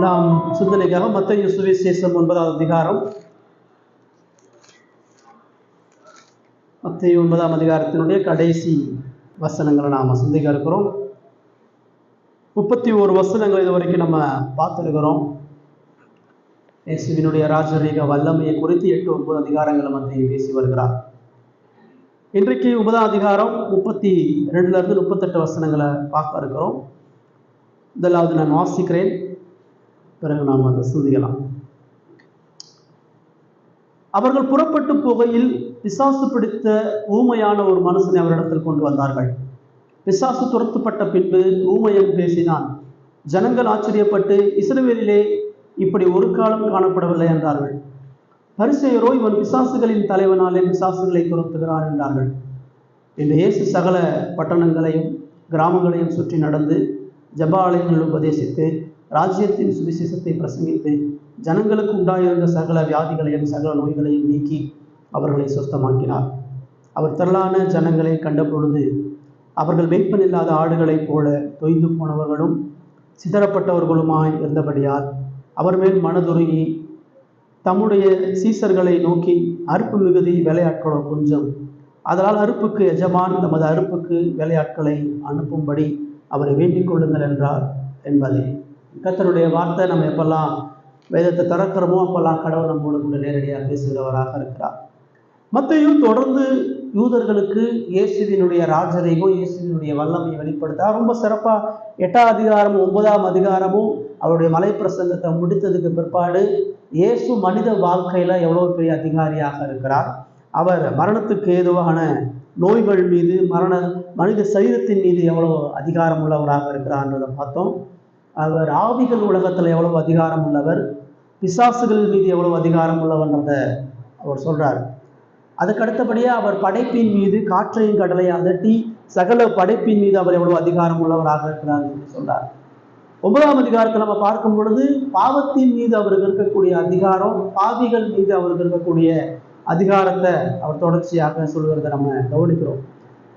நாம் சிந்தனைக்காக மத்தேயு சுவிசேஷம் 9ஆம் அதிகாரம், மத்தேயு 9ஆம் அதிகாரத்தினுடைய கடைசி வசனங்களை நாம் சிந்திக்க இருக்கிறோம். 31 வசனங்கள் இது வரைக்கும் நம்ம பார்த்துருக்கிறோம். இயேசுவினுடைய ராஜரீக வல்லமையை குறித்து 8-9 அதிகாரங்களை மத்திய பேசி வருகிறார். இன்றைக்கு 9ஆம் அதிகாரம் 32 38 வசனங்களை பார்க்க இருக்கிறோம். முதலாவது நான் வாசிக்கிறேன், பிறகு நாம் அதை சிந்திக்கலாம். அவர்கள் புறப்பட்டு போகையில் பிசாசு பிடித்த ஊமையான ஒரு மனுஷனை அவரிடத்தில் கொண்டு வந்தார்கள். பிசாசு துரத்துப்பட்ட பின்பு ஊமையன் பேசினான். ஜனங்கள் ஆச்சரியப்பட்டு, இஸ்ரவேலிலே இப்படி ஒரு காலம் காணப்படவில்லை என்றார்கள். பரிசேயரோ, இவன் பிசாசுகளின் தலைவனாலே பிசாசுகளை துரத்துகிறான் என்றார்கள். இன்று இயேசு சகல பட்டணங்களையும் கிராமங்களையும் சுற்றி நடந்து ஜெப ஆலயங்களில் உபதேசித்து ராஜ்யத்தின் சுவிசேஷத்தை பிரசங்கித்து ஜனங்களுக்கு உண்டாயிருந்த சகல வியாதிகளையும் சகல நோய்களையும் நீக்கி அவர்களை சுத்தமாக்கினார். அவர் திரளான ஜனங்களை கண்ட பொழுது அவர்கள் மேய்ப்பன் இல்லாத ஆடுகளைப் போல தொய்ந்து போனவர்களும் சிதறப்பட்டவர்களுமாய் இருந்தபடியால் அவர் மேல் மனதுருகி தம்முடைய சீசர்களை நோக்கி, அறுப்பு மிகுதி, வேலையாட்களோ கொஞ்சம், அதனால் அறுப்புக்கு எஜமான் தமது அறுப்புக்கு வேலையாட்களை அனுப்பும்படி அவரை வேண்டிக் கொள்ளுங்கள் என்றார் என்பதை. கர்த்தருடைய வார்த்தை நம்ம எப்பெல்லாம் வேதத்தை திறக்கிறோமோ அப்பெல்லாம் கடவுள் நம்மோடு கூட நேரடியாக பேசுகிறவராக இருக்கிறார். மத்தேயு தொடர்ந்து யூதர்களுக்கு இயேசுவினுடைய ராஜரீகம், இயேசுவினுடைய வல்லமையை வெளிப்படுத்த ரொம்ப சிறப்பாக 8ஆம் அதிகாரமும் 9ஆம் அதிகாரமும் அவருடைய மலை பிரசங்கத்தை முடித்ததுக்கு பிற்பாடு இயேசு மனித வாழ்க்கையில எவ்வளவு பெரிய அதிகாரியாக இருக்கிறார், அவர் மரணத்துக்கு ஏதுவான நோய்கள் மீது மனித சரீரத்தின் மீது எவ்வளவு அதிகாரம் உள்ளவராக இருக்கிறார்ன்றதை பார்த்தோம். அவர் ஆவிகள் உலகத்தில் எவ்வளவு அதிகாரம் உள்ளவர், பிசாசுகள் மீது எவ்வளவு அதிகாரம் உள்ளவன்றதை அவர் சொல்றார். அதுக்கு அடுத்தபடியாக அவர் படைப்பின் மீது, காற்றையும் கடலை அதட்டி சகல படைப்பின் மீது அவர் எவ்வளவு அதிகாரம் உள்ளவராக இருக்கிறார் என்று சொல்றார். 9ஆம் அதிகாரத்தை நம்ம பார்க்கும் பொழுது பாவத்தின் மீது அவருக்கு இருக்கக்கூடிய அதிகாரம், பாவிகள் மீது அவருக்கு இருக்கக்கூடிய அதிகாரத்தை அவர் தொடர்ச்சியாக சொல்கிறத நம்ம கவனிக்கிறோம்.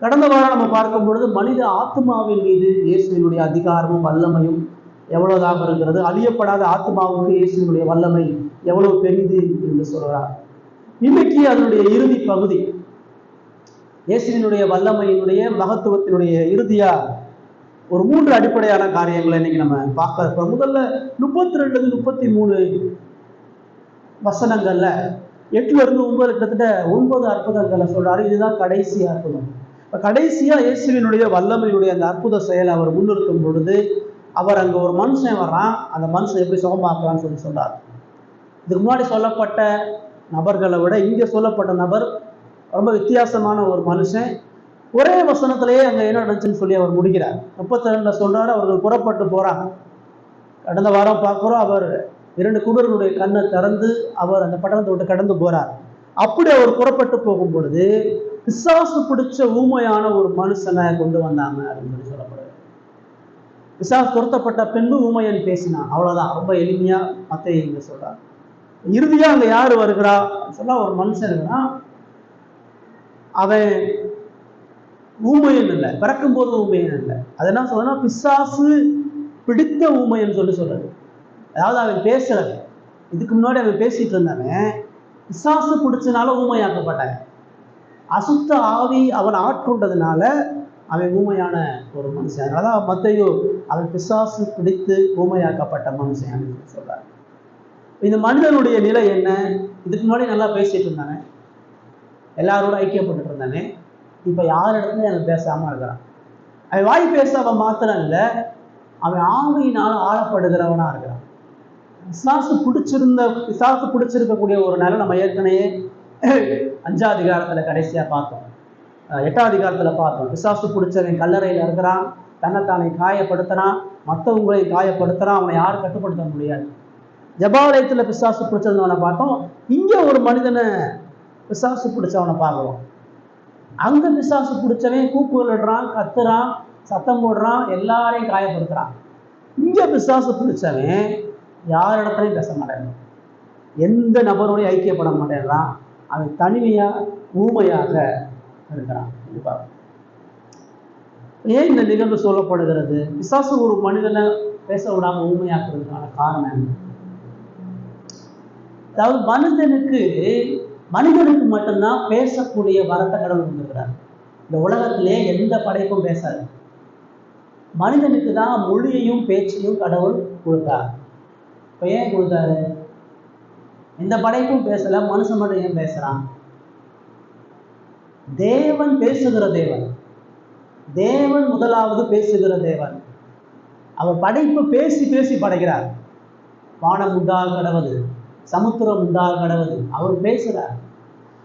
கடந்த வாரம் நம்ம பார்க்கும் பொழுது மனித ஆத்மாவின் மீது இயேசுவினுடைய அதிகாரமும் வல்லமையும் எவ்வளவுதாக இருக்கிறது, அழியப்படாத ஆத்மாவுக்கு இயேசுவினுடைய வல்லமை எவ்வளவு பெரிது என்று சொல்கிறார். இன்னைக்கு அதனுடைய இறுதி பகுதி, இயேசுவினுடைய வல்லமையினுடைய மகத்துவத்தினுடைய இறுதியா ஒரு 3 அடிப்படையான காரியங்களை இன்னைக்கு நம்ம பார்க்க இருக்கிறோம். முதல்ல 32-33 வசனங்கள்ல 8-9 கிட்டத்தட்ட 9 அற்புதங்களை சொல்றாரு. இதுதான் கடைசி அற்புதம். இப்போ கடைசியா இயேசுவினுடைய வல்லமையினுடைய அந்த அற்புத செயலை அவர் முன்னிறுத்தும் பொழுது அவர் அங்கே ஒரு மனுஷன் வர்றான், அந்த மனுஷன் எப்படி சுகமாக்கலான்னு சொல்றார். இதுக்கு முன்னாடி சொல்லப்பட்ட நபர்களை விட இங்கே சொல்லப்பட்ட நபர் ரொம்ப வித்தியாசமான ஒரு மனுஷன். ஒரே வசனத்திலேயே அங்கே என்ன நடந்துச்சுன்னு சொல்லி அவர் முடிக்கிறார். 32 சொல்றாரு, அவர்கள் புறப்பட்டு போறாங்க. கடந்த வாரம் பார்க்குறோம், அவர் 2 குருடர்களுடைய கண்ணை திறந்து அவர் அந்த பட்டணத்தை விட்டு கடந்து போறார். அப்படி அவர் புறப்பட்டு போகும் பொழுது பிசாசு பிடிச்ச ஊமையான ஒரு மனுஷனை கொண்டு வந்தாங்க அப்படின்னு சொல்லப்படுது. பிசாசு துரத்தப்பட்ட பின்பு ஊமையன் பேசினான், அவ்வளவுதான். ரொம்ப எளிமையா மத்தேயு இங்க சொல்றார். இறுதியா அங்க யாரு வருகிறா சொன்னா ஒரு மனுஷன் இருக்கிறான். அவன் ஊமையன் இல்லை, பிறக்கும் போது ஊமையன் இல்லை. அது என்ன சொல்றா, பிசாசு பிடித்த ஊமையன் சொல்றது. அதாவது அவன் பேசுறது, இதுக்கு முன்னாடி அவன் பேசிட்டு இருந்தாவன் பிசாசு பிடிச்சனால ஊமையாக்கப்பட்டாங்க. அசுத்த ஆவி அவன் ஆட்கொண்டதுனால அவன் ஊமையான ஒரு மனுஷன். அதான் மத்தேயு அவன் பிசாசு பிடித்து ஊமையாக்கப்பட்ட மனுஷன் அப்படின்னு சொல்றாரு. இந்த மனிதனுடைய நிலை என்ன? இதுக்கு முன்னாடி நல்லா பேசிட்டு இருந்தானே, எல்லாரோட ஐக்கியப்பட்டு இருந்தானே, இப்ப யாரிடத்துலையும் அவன் பேசாம இருக்கிறான். அவன் வாய் பேச அவன் மாத்திரம் இல்லை, அவன் ஆவியினால ஆளப்படுகிறவனா இருக்கிறான். பிசாசு பிடிச்சிருக்கக்கூடிய ஒரு நிலை நம்ம ஏற்கனவே 5ஆம் அதிகாரத்துல கடைசியா பார்த்தோம், 8ஆம் அதிகாரத்துல பார்த்தோம். பிசாசு பிடிச்சவன் கல்லறையில இருக்கிறான், தன்னைத்தானே காயப்படுத்துறான், மற்றவங்களை காயப்படுத்துறான், அவனை யாரும் கட்டுப்படுத்த முடியாது. ஜபாலயத்துல பிசாசு பிடிச்சவனை பார்த்தோம். இங்க ஒரு மனிதனை பிசாசு பிடிச்சவனை பார்க்கிறோம். அங்க பிசாசு பிடிச்சவன் கூக்குரலிடுறான், கத்துறான், சத்தம் போடுறான், எல்லாரையும் காயப்படுத்துறான். இங்க பிசாசு பிடிச்சவன் யார் இடத்துலையும் பேச மாட்டேன், எந்த நபரோடையும் ஐக்கியப்பட மாட்டேன்றான், அவன் தனிமையா ஊமையாக இருக்கிறான். ஏன் இந்த நிகழ்வு சொல்லப்படுகிறது? பிசாசு ஒரு மனிதனை பேச விடாம ஊமையாக்குறதுக்கான காரணம் என்ன? அதாவது மனிதனுக்கு மட்டும்தான் பேசக்கூடிய வரத்தை கடவுள் கொடுத்துருக்கிறார். இந்த உலகத்திலே எந்த படைப்பும் பேசாது. மனிதனுக்கு தான் மொழியையும் பேச்சையும் கடவுள் கொடுத்தார். இப்போ ஏன் கொடுத்தாரு? எந்த படைப்பும் பேசல, மனுஷன் மட்டும் ஏன் பேசுறான்? தேவன் பேசுகிற தேவன். தேவன் முதலாவது பேசுகிற தேவன். அவர் படைப்பு பேசி பேசி படைக்கிறார். வானம் உண்டாக கடவுது, சமுத்திரம் உண்டாக கடவுது. அவர் பேசுகிறார்.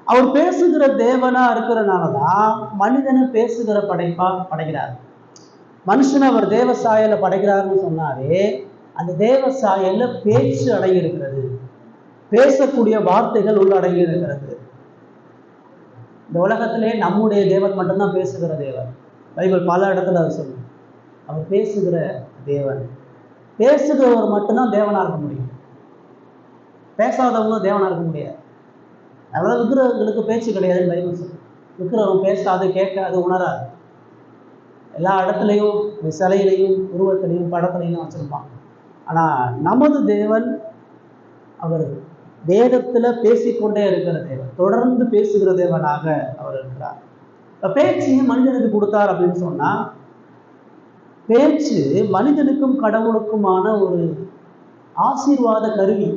அவர் பேசுகிற தேவனா இருக்கிறனாலதான் மனிதனை பேசுகிற படைப்பா படைக்கிறார். மனுஷனை அவர் தேவ சாயல படைக்கிறாருன்னு சொன்னாலே அந்த தேவ சாயல்ல பேச்சு அடங்கி இருக்கிறது, பேசக்கூடிய வார்த்தைகள் உள்ளடங்கி இருக்கிறது. இந்த உலகத்திலே நம்முடைய தேவன் மட்டும்தான் பேசுகிற தேவன். பைபிள் பல இடத்துல அது சொல்லுது. அவர் பேசுகிற தேவன். பேசுகிறவர் மட்டும்தான் தேவனா இருக்க முடியும். பேசாதவங்க தேவனா இருக்க முடியாது. அதாவது விக்கிரகங்களுக்கு பேச்சு கிடையாதுன்னு பைபிள் சொல்லு. விக்கிரகம் பேசாது, கேட்காது, உணராது. எல்லா இடத்துலையும் சிலையிலையும் உருவத்திலையும் படத்துலையும் வச்சிருப்பான். ஆனா நமது தேவன் அவர் வேதத்துல பேசிக்கொண்டே இருக்கிற தேவன், தொடர்ந்து பேசுகிற தேவனாக அவர் இருக்கிறார். பேச்சையும் மனிதனுக்கு கொடுத்தார் அப்படின்னு சொன்னா, பேச்சு மனிதனுக்கும் கடவுளுக்குமான ஒரு ஆசீர்வாத கருவி.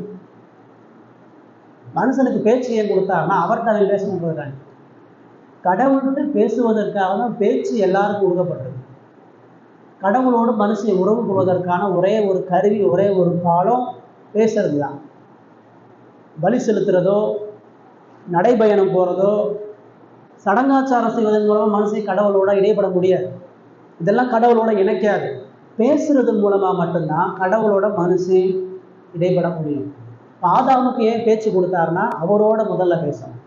மனுஷனுக்கு பேச்சு ஏன் கொடுத்தாருன்னா அவர்கிட்ட அவன் பேசணும் போயிடறாங்க. கடவுள்கிட்ட பேசுவதற்காக தான் பேச்சு எல்லாருக்கும் கொடுக்கப்பட்டது. கடவுளோடு மனுஷனை உறவு கொள்வதற்கான ஒரே ஒரு கருவி, ஒரே ஒரு காலம் பேசுறது தான். பலி செலுத்துறதோ, நடைபயணம் போகிறதோ, சடங்காச்சாரம் செய்வதன் மூலமாக மனுஷன் கடவுளோட இடைப்பட முடியாது. இதெல்லாம் கடவுளோட இணைக்காது. பேசுறது மூலமாக மட்டும்தான் கடவுளோட மனுஷன் இடைப்பட முடியும். ஆதாமுக்கு ஏன் பேச்சு கொடுத்தாருன்னா அவரோட முதல்ல பேசணும்.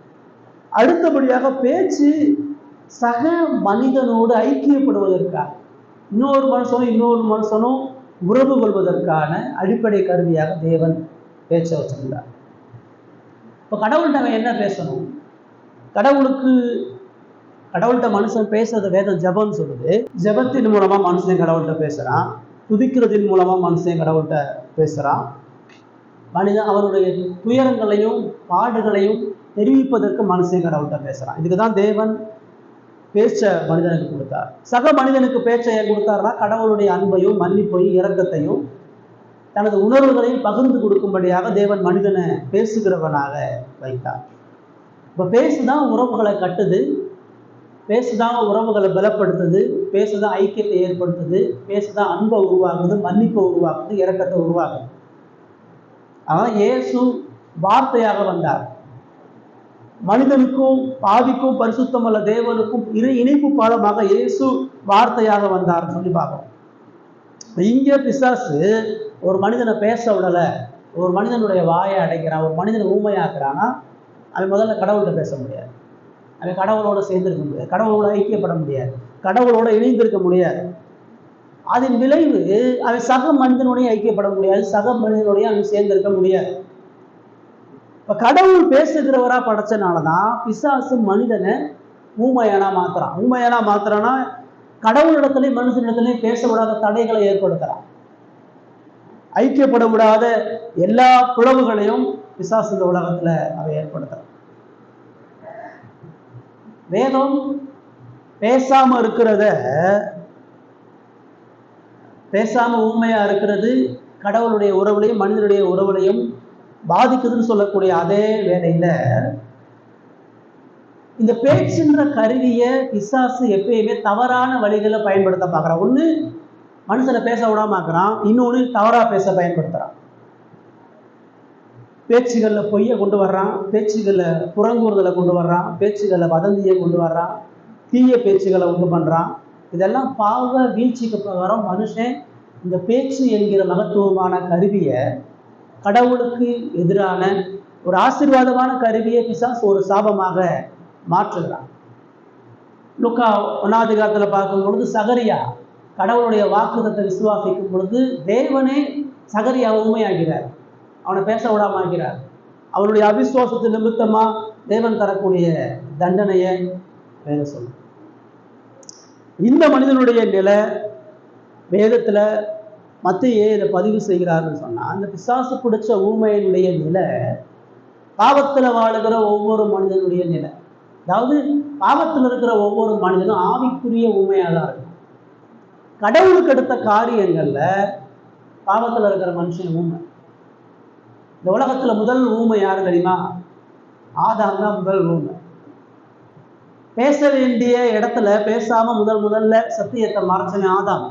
அடுத்தபடியாக பேச்சு சக மனிதனோடு ஐக்கியப்படுவதற்காக, இன்னொரு மனுஷனும் உறவு கொள்வதற்கான அடிப்படை கருவியாக தேவன் பேச்ச வச்சிருந்தார். இப்போ கடவுள்கிட்ட என்ன பேசணும்? கடவுள்கிட்ட மனுஷன் பேசுறது வேதம் ஜபம்னு சொல்லுது. ஜபத்தின் மூலமா மனுஷன் கடவுள்கிட்ட பேசுறான். துதிக்கிறதின் மூலமா மனுஷன் கடவுள்கிட்ட பேசுறான். மனிதன் அவருடைய துயரங்களையும் பாடுகளையும் தெரிவிப்பதற்கு மனுஷன் கடவுள்கிட்ட பேசுறான். இதுக்குதான் தேவன் பேச்ச மனிதனுக்கு கொடுத்தார். சக மனிதனுக்கு பேச்சை ஏன் கொடுத்தாருன்னா கடவுளுடைய அன்பையும் மன்னிப்பையும் இரக்கத்தையும் தனது உணர்வுகளையும் பகிர்ந்து கொடுக்கும்படியாக தேவன் மனிதனை பேசுகிறவனாக வைத்தார். இப்போ பேசுதான் உறவுகளை கட்டுது, பேசுதான் உறவுகளை பலப்படுத்துது, பேசுதான் ஐக்கியத்தை ஏற்படுத்துது, பேசுதான் அன்பை உருவாக்குது, மன்னிப்பை உருவாக்குது, இரக்கத்தை உருவாக்குது. ஆனால் இயேசு வார்த்தையாக வந்தார். மனிதனுக்கும் பாவிக்கும் பரிசுத்தமல்ல தேவனுக்கும் இணைப்பு பாலமாக இயேசு வார்த்தையாக வந்தார் சொல்லி பார்ப்போம். இங்கே பிசாசு ஒரு மனிதனை பேச விடலை, ஒரு மனிதனுடைய வாயை அடைக்கிறான், ஒரு மனிதனை ஊமையாக்குறான்னா அவன் முதல்ல கடவுள்கிட்ட பேச முடியாது, அவன் கடவுளோட சேர்ந்திருக்க முடியாது, கடவுளோட ஐக்கியப்பட முடியாது, கடவுளோட இணைந்திருக்க முடியாது. அதன் விளைவு அவன் சக மனிதனுடைய ஐக்கியப்பட முடியாது, சக மனிதனுடைய அவன் சேர்ந்திருக்க முடியாது. இப்போ கடவுள் பேசுகிறவரா படைச்சனாலதான் பிசாசு மனிதனை ஊமையானா மாத்திரானா கடவுளிடத்துலையும் மனுஷனிடத்துலையும் பேச விடாத தடைகளை ஏற்படுத்துறான். ஐக்கியப்பட விடாத எல்லா பிளவுகளையும் பிசாசு இந்த உலகத்துல அவை ஏற்படுத்துறான். வேதம் பேசாம ஊமையா இருக்கிறது கடவுளுடைய உறவுலையும் மனிதனுடைய உறவுலையும் பாதிக்குதுன்னு சொல்லக்கூடிய அதே வேளையில இந்த பேச்சுன்ற கருவியை பிசாசு எப்பயுமே தவறான வழிகளை பயன்படுத்த பார்க்குறான். ஒன்று மனுஷனை பேச விடாம ஆக்குறான், இன்னொன்று தவறா பேச பயன்படுத்துறான். பேச்சுகளில் பொய்யை கொண்டு வர்றான், பேச்சுகளில் புறங்கூறுதலை கொண்டு வர்றான், பேச்சுகளில் வதந்தியை கொண்டு வர்றான், தீய பேச்சுகளை உண்டு பண்ணுறான். இதெல்லாம் பாவ வீழ்ச்சிக்கு பிரகாரம் மனுஷன் இந்த பேச்சு என்கிற மகத்துவமான கருவியை கடவுளுக்கு எதிரான ஒரு ஆசீர்வாதமான கருவியை பிசாசு ஒரு சாபமாக மாற்றுகிறான். லூக்கா 1ஆம் அதிகாரத்தில் பார்க்கும் பொழுது சகரியா கடவுளுடைய வாக்குத்தத்தை விசுவாசிக்கும் பொழுது தேவனே சகரியா ஊமையாகிறார், அவனை பேச விடாம ஆகிறார். அவனுடைய அவிசுவாசத்து நிமித்தமா தேவன் தரக்கூடிய தண்டனையை வேத சொல்லும். இந்த மனிதனுடைய நிலை வேதத்துல மத்தியே இதை பதிவு செய்கிறாருன்னு சொன்னா, அந்த பிசாசு பிடிச்ச ஊமையினுடைய நிலை பாவத்துல வாழுகிற ஒவ்வொரு மனிதனுடைய நிலை. அதாவது பாவத்தில் இருக்கிற ஒவ்வொரு மனிதனும் ஆவிக்குரிய ஊமையாக தான் இருக்கும். கடவுளுக்கு எடுத்த காரியங்கள்ல பாவத்தில் இருக்கிற மனுஷன் ஊமை. இந்த உலகத்துல முதல் ஊமை யாரு தெரியுமா? ஆதாம் தான் முதல் ஊமை. பேச வேண்டிய இடத்துல பேசாம முதல்ல சத்தியத்தை மறைச்சவன் ஆதாம்.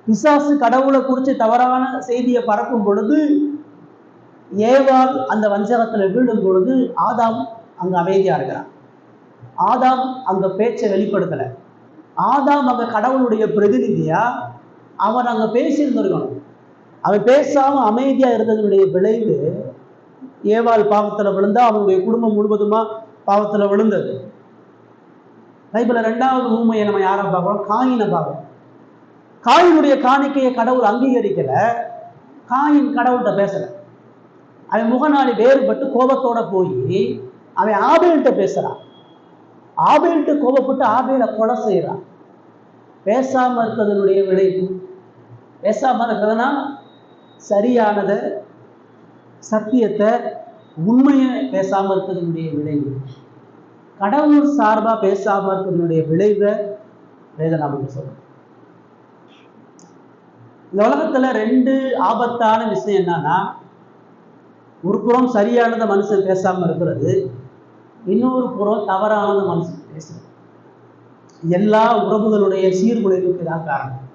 பிசாசு கடவுளை குறித்து தவறான செய்தியை பரப்பும் பொழுது, ஏவாள் அந்த வஞ்சகத்துல வீழும் பொழுது ஆதாம் அங்க அமைதியா இருக்கிறான். ஆதாம் அங்க பேச்சை வெளிப்படுத்தல. ஆதாம் அங்க கடவுளுடைய பிரதிநிதியா அவன் அங்க பேசியிருந்திருக்கணும். அவன் பேசாம அமைதியா இருந்ததனுடைய விளைவு ஏவாள் பாவத்துல விழுந்தா அவனுடைய குடும்பம் முழுவதுமா பாவத்துல விழுந்தது. பைபிள்ல 2வது ஊமையை நம்ம யாரை பார்க்கிறோம்? காயினை பார்க்கிறோம். காயினுடைய காணிக்கையை கடவுள் அங்கீகரிக்கல. காயின் கடவுள்கிட்ட பேசல. அவன் முகநாடி வேறுபட்டு கோபத்தோட போய் அவன் ஆபேல்கிட்ட பேசுறான். ஆபேல்கிட்ட கோபப்பட்டு ஆபேலை கொலை செய்யறான். பேசாம இருக்கிறதனுடைய விளைவு, பேசாம இருக்கிறதுனா சரியானதை, சத்தியத்தை, உண்மையை பேசாம இருக்கிறதனுடைய விளைவு, கடவுள் சார்பா பேசாம இருக்கிறதனுடைய விளைவை வேதம் நமக்கு சொல்லும். இந்த உலகத்துல 2 ஆபத்தான விஷயம் என்னன்னா, ஒரு புறம் சரியானதை மனுஷன் பேசாம இருக்கிறது, இன்னொரு புறம் தவறானது மனுஷன் பேசுறது. எல்லா உறவுகளுடைய சீர்குலைவுக்கு தான் காரணம்.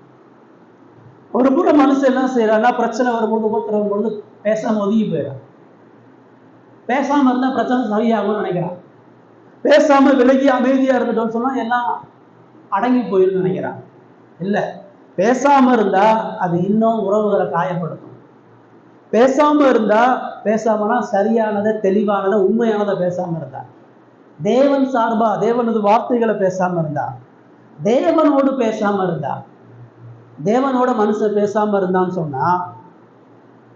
ஒரு புறம் மனுஷன் என்ன செய்யறான்னா, பிரச்சனை வரும்போது உபத்திரவும் பொழுது பேசாம ஒதுங்கி போயிடான். பேசாம இருந்தா பிரச்சனை சரியாகும்னு நினைக்கிறான். பேசாம விலகி அமைதியா இருந்துட்டோம்னு சொன்னா எல்லாம் அடங்கி போயிடும் நினைக்கிறான். இல்லை, பேசாம இருந்தா அது இன்னும் உறவுகளை காயப்படுத்தும். பேசாம இருந்தா, பேசாமனா சரியானதை, தெளிவானதை, உண்மையானதை பேசாம இருந்தா, தேவன் சார்பா தேவனது வார்த்தைகளை பேசாம இருந்தா, தேவனோடு பேசாம இருந்தா, தேவனோட மனுஷன் பேசாம இருந்தான்னு சொன்னா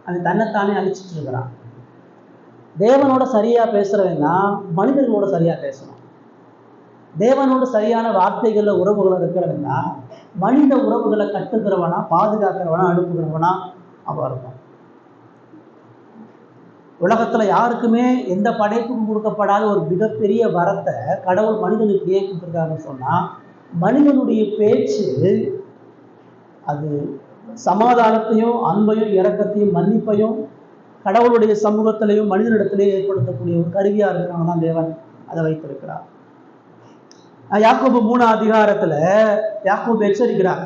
அவன் தன்னைத்தானே அழிச்சிட்டு இருக்கிறான். தேவனோட சரியா பேசுறவன்னா மனிதர்களோட சரியா பேசணும். தேவனோட சரியான வார்த்தைகள்ல உறவுகளை இருக்கிறவன்னா மனித உறவுகளை கட்டுக்கிறவனா, பாதுகாக்கிறவனா, அனுப்புகிறவனா அவன் இருக்கும். உலகத்துல யாருக்குமே எந்த படைப்புக்கும் கொடுக்கப்படாத ஒரு மிகப்பெரிய வரத்தை கடவுள் மனிதனுக்கு ஏன் கொடுத்துருக்காருன்னு சொன்னா, மனிதனுடைய பேச்சு அது சமாதானத்தையும், அன்பையும், இரக்கத்தையும், மன்னிப்பையும் கடவுளுடைய சமூகத்திலையும் மனிதனிடத்திலேயே ஏற்படுத்தக்கூடிய ஒரு கருவியா இருக்கிறவங்க தான் தேவன் அதை வைத்திருக்கிறார். யாக்கோபு 3ஆம் அதிகாரத்துல யாக்கோபு எச்சரிக்கிறார்.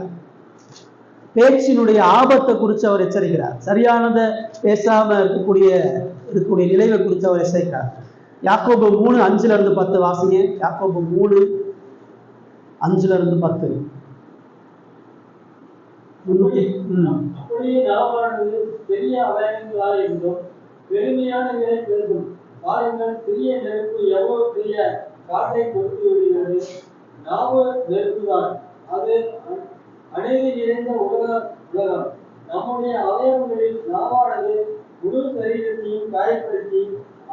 பேச்சினுடைய ஆபத்தை குறித்து அவர் எச்சரிக்கிறார். சரியானதை பேசாம இருக்கக்கூடிய நிலைவை குறித்து அவர் எச்சரிக்கிறார். யாக்கோபு 3:5-10 வாசிங்க. யாக்கோபு 3:5-10. அப்படியே நாவானது பெரிய அவயங்களாக இருந்தும் பெருமையானவரை பெருகும். பாருங்கள், சிறிய நெருப்பு எவ்வளவு பெரிய காற்றை கொடுத்து விடுகிறது. நாவு நெருப்புதான், அது அநீதி நிறைந்த உலகம். நம்முடைய அவயவங்களில் நாவானது முழு சரீரத்தையும் காயப்படுத்தி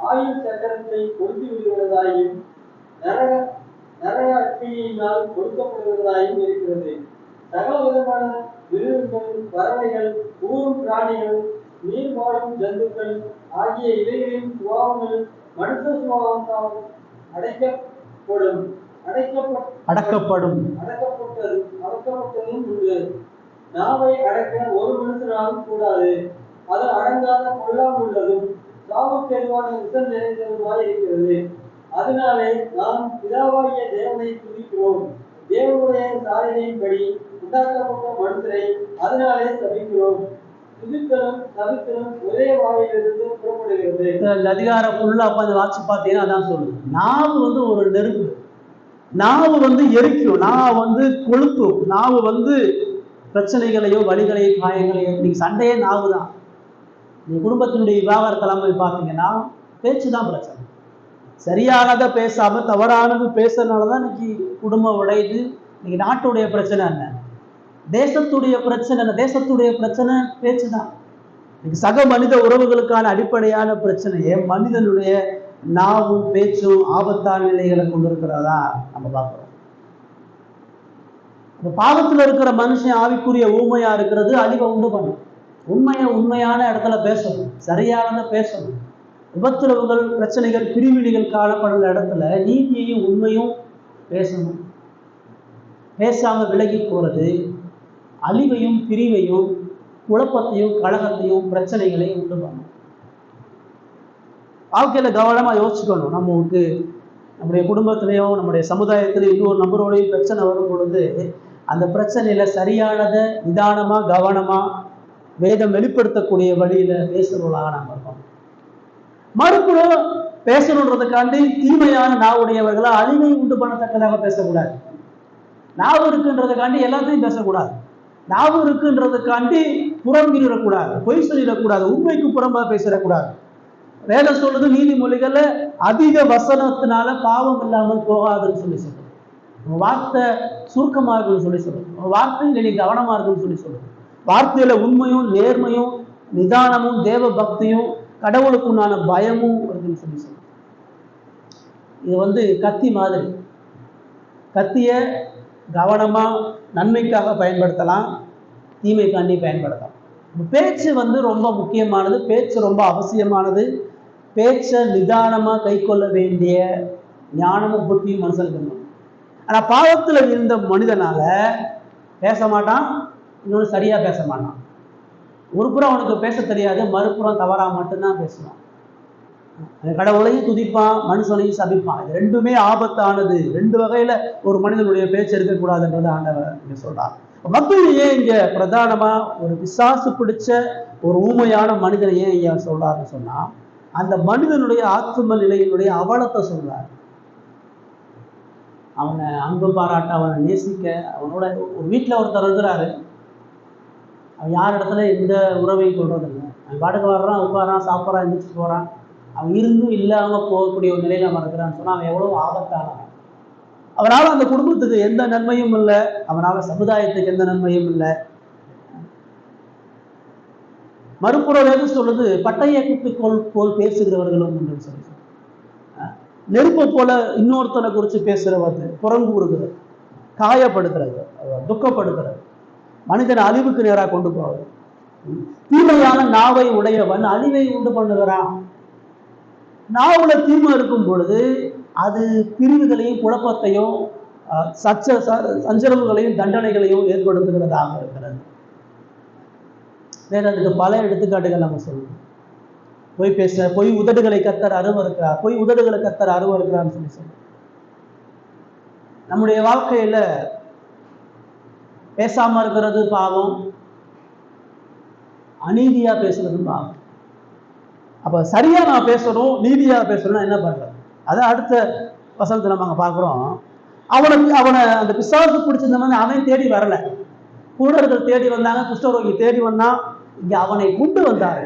ஆயுள் சக்கரத்தை கொடுத்து விடுகிறதாயும் நரக அக்கினியினால் கொடுக்கப்படுகிறதாயும் இருக்கிறது. சகல விதமான விலங்குகள், பறவைகள், ஊரும் பிராணிகள், நீர் வாழும் ஜந்துக்கள் ஆகிய இவைகளின் சுபாவங்கள் மனுஷ சுபாவத்தால் அடக்கப்பட்டதும் உண்டு. நாவை அடக்க ஒரு மனுஷனாலும் கூடாது. அது அடங்காத கொள்ளாமுள்ளதும் சாவுக்கெதுவான விஷம் நிறைந்ததுமாய் இருக்கிறது. அதனாலே நாம் பிதாவாகிய தேவனை துதிக்கிறோம். தேவனுடைய சாயலின்படி உண்டாக்கப்பட்ட மனுஷரை அதனாலே சபிக்கிறோம். துதித்தலும் சபித்தலும் ஒரே வாயிலிருந்து புறப்படுகிறது. அதிகாரம் ஃபுல்லா உட்காந்து வாட்சி பார்த்தீங்கன்னா அதான் சொல்லுது. நாவு ஒரு நெருப்பு. நாவு எரிக்கும். நாவு கொளுத்தும். நாவு பிரச்சனைகளையோ, வலிகளையோ, காயங்களையோ. இன்னைக்கு சண்டையே நாவு தான். நீங்க குடும்பத்தினுடைய விவாகரத்தெல்லாம் போய் பார்த்தீங்கன்னா பேச்சு தான் பிரச்சனை. சரியானதை பேசாம தவறானது பேசுறதுனாலதான் இன்னைக்கு குடும்பம் உடையுது. இன்னைக்கு நாட்டுடைய பிரச்சனை என்ன, தேசத்துடைய பிரச்சனை என்ன? தேசத்துடைய பிரச்சனை பேச்சு தான். இன்னைக்கு சக மனித உறவுகளுக்கான அடிப்படையான பிரச்சனையே மனிதனுடைய நாவும் பேச்சும் ஆபத்தான நிலைகளை கொண்டிருக்கிறதா நம்ம பார்க்கிறோம். இந்த பாவத்துல இருக்கிற மனுஷன் ஆவிக்குரிய ஊமையா இருக்கிறது அழிவை உண்டு பண்ணும். உண்மையான இடத்துல பேசணும், சரியானதை பேசணும். உபத்திரவுகள், பிரச்சனைகள், பிரிவினைகள் காணப்படுற இடத்துல நீதியையும் உண்மையும் பேசணும். பேசாம விலகி போறது அழிவையும் பிரிவையும் குழப்பத்தையும் கழகத்தையும் பிரச்சனைகளையும் உண்டு பண்ணும். வாழ்க்கையில கவனமா யோசிச்சுக்கணும். நமக்கு நம்முடைய குடும்பத்திலையும் நம்முடைய சமுதாயத்திலையும் இன்னொரு நபரோடையும் பிரச்சனை வரும் பொழுது அந்த பிரச்சனையில சரியானதை நிதானமா கவனமா வேதம் வெளிப்படுத்தக்கூடிய வழியில பேசுறவர்களாக நாம் இருக்கோம். மறுபுறம் பேசணுன்றதுக்காண்டி தீமையான நாவுடையவர்களா அழிவை உண்டு பண்ணத்தக்கதாக பேசக்கூடாது. நாவு இருக்குன்றதுக்காண்டி எல்லாத்தையும் பேசக்கூடாது. நாவு இருக்குன்றதுக்காண்டி புறம்பிடக்கூடாது, பொய் சொல்லிடக்கூடாது, உண்மைக்கு புறம்பா பேசிடக்கூடாது. வேதம் சொல்லுது நீதிமொழிகள்ல அதிக வசனத்தினால பாவம் இல்லாமல் போகாதுன்னு சொல்லி சொல்லுது. வார்த்தை சுருக்கமா இருக்குன்னு சொல்லி சொல்லுது. வார்த்தையில நீ கவனமா இருக்குன்னு சொல்லி சொல்லுது. வார்த்தையில உண்மையும் நேர்மையும் நிதானமும் தேவ பக்தியும் கடவுளுக்குண்டான பயமும் இருக்குன்னு சொல்லி சொல்லுது. இது கத்தி மாதிரி. கத்திய கவனமா நன்மைக்காக பயன்படுத்தலாம், தீமைக்காண்டி பயன்படுத்தலாம். பேச்சு ரொம்ப முக்கியமானது, பேச்சு ரொம்ப அவசியமானது. பேச்சை நிதானமா கை கொள்ள வேண்டிய ஞானமும் புத்தியும் மனுஷனுக்கு இருக்கணும். ஆனா பாவத்துல இருந்த மனிதனால பேச மாட்டான், இன்னொன்று சரியா பேச மாட்டான். ஒரு புறம் அவனுக்கு பேச தெரியாது, மறுபுறம் தவறா மட்டும்தான் பேசுவான். கடவுளையும் துதிப்பான், மனுஷனையும் சபிப்பான். இது ரெண்டுமே ஆபத்தானது. ரெண்டு வகையில ஒரு மனிதனுடைய பேச்சு இருக்கக்கூடாதுன்றது ஆண்டவர் இங்க சொல்றார். மக்கள் ஏன் இங்க பிரதானமா ஒரு பிசாசு பிடிச்ச ஒரு ஊமையான மனிதனை ஏன் இங்க சொல்றாருன்னு சொன்னா, அந்த மனிதனுடைய ஆத்ம நிலையினுடைய அவலத்தை சொல்றார். அவனை அன்பு பாராட்ட, அவனை நேசிக்க, அவனோட ஒரு வீட்டுல ஒருத்தர் இருக்கிறாரு, அவன் யார் இடத்துல எந்த உறவையும் சொல்றதில்லை. அவன் பாட்டுக்கு வர்றான், உட்காரான், சாப்பிட்றான், எந்திரிச்சு போறான். அவன் இருந்தும் இல்லாம போகக்கூடிய ஒரு நிலையில அவன் இருக்கிறான்னு சொன்னா அவன் எவ்வளவு ஆபத்தானவன். அவனால் அந்த குடும்பத்துக்கு எந்த நன்மையும் இல்லை, அவனால் சமுதாயத்துக்கு எந்த நன்மையும் இல்லை. மறுபுறம் வேதம் சொல்லுது, பட்டய குத்துக்கோள் போல் பேசுகிறவர்களும் உண்டு சொல்லி. நெருப்பை போல இன்னொருத்தனை குறித்து பேசுறது, புறங்கூறுகிறது, காயப்படுத்துறது, துக்கப்படுத்துறது, மனிதன் அழிவுக்கு நேராக கொண்டு போவது. தீமையான நாவை உடையவன் அழிவை உண்டு பண்ணுகிறான். நாவுல தீமை இருக்கும் பொழுது அது பிரிவுகளையும் குழப்பத்தையும் சஞ்சரவுகளையும் தண்டனைகளையும் ஏற்படுத்துகிறதாக இருக்கிறது. வேற அதுக்கு பல எடுத்துக்காட்டுகள் நம்ம சொல்லணும். பொய் பேச, பொய் உதடுகளை கத்தர் அருவருக்கிறார், பொய் உதடுகளை கத்தர் அருவருக்கிறான்னு சொல்லி நம்முடைய வாழ்க்கையில பேசாம இருக்கிறது பாவம், அநீதியா பேசுறது பாவம். அப்ப சரியா நான் பேசணும், நீதியா பேசணும்னா என்ன பண்றது? அதான் அடுத்த வசனத்தை நம்ம பார்க்குறோம். அவனை அந்த பிசாசு பிடிச்சிருந்த மாதிரி அவன் தேடி வரல, கூடர்கள் தேடி வந்தாங்க, குஷ்டரோகி தேடி வந்தான். இங்க அவனை கொண்டு வந்தாரு.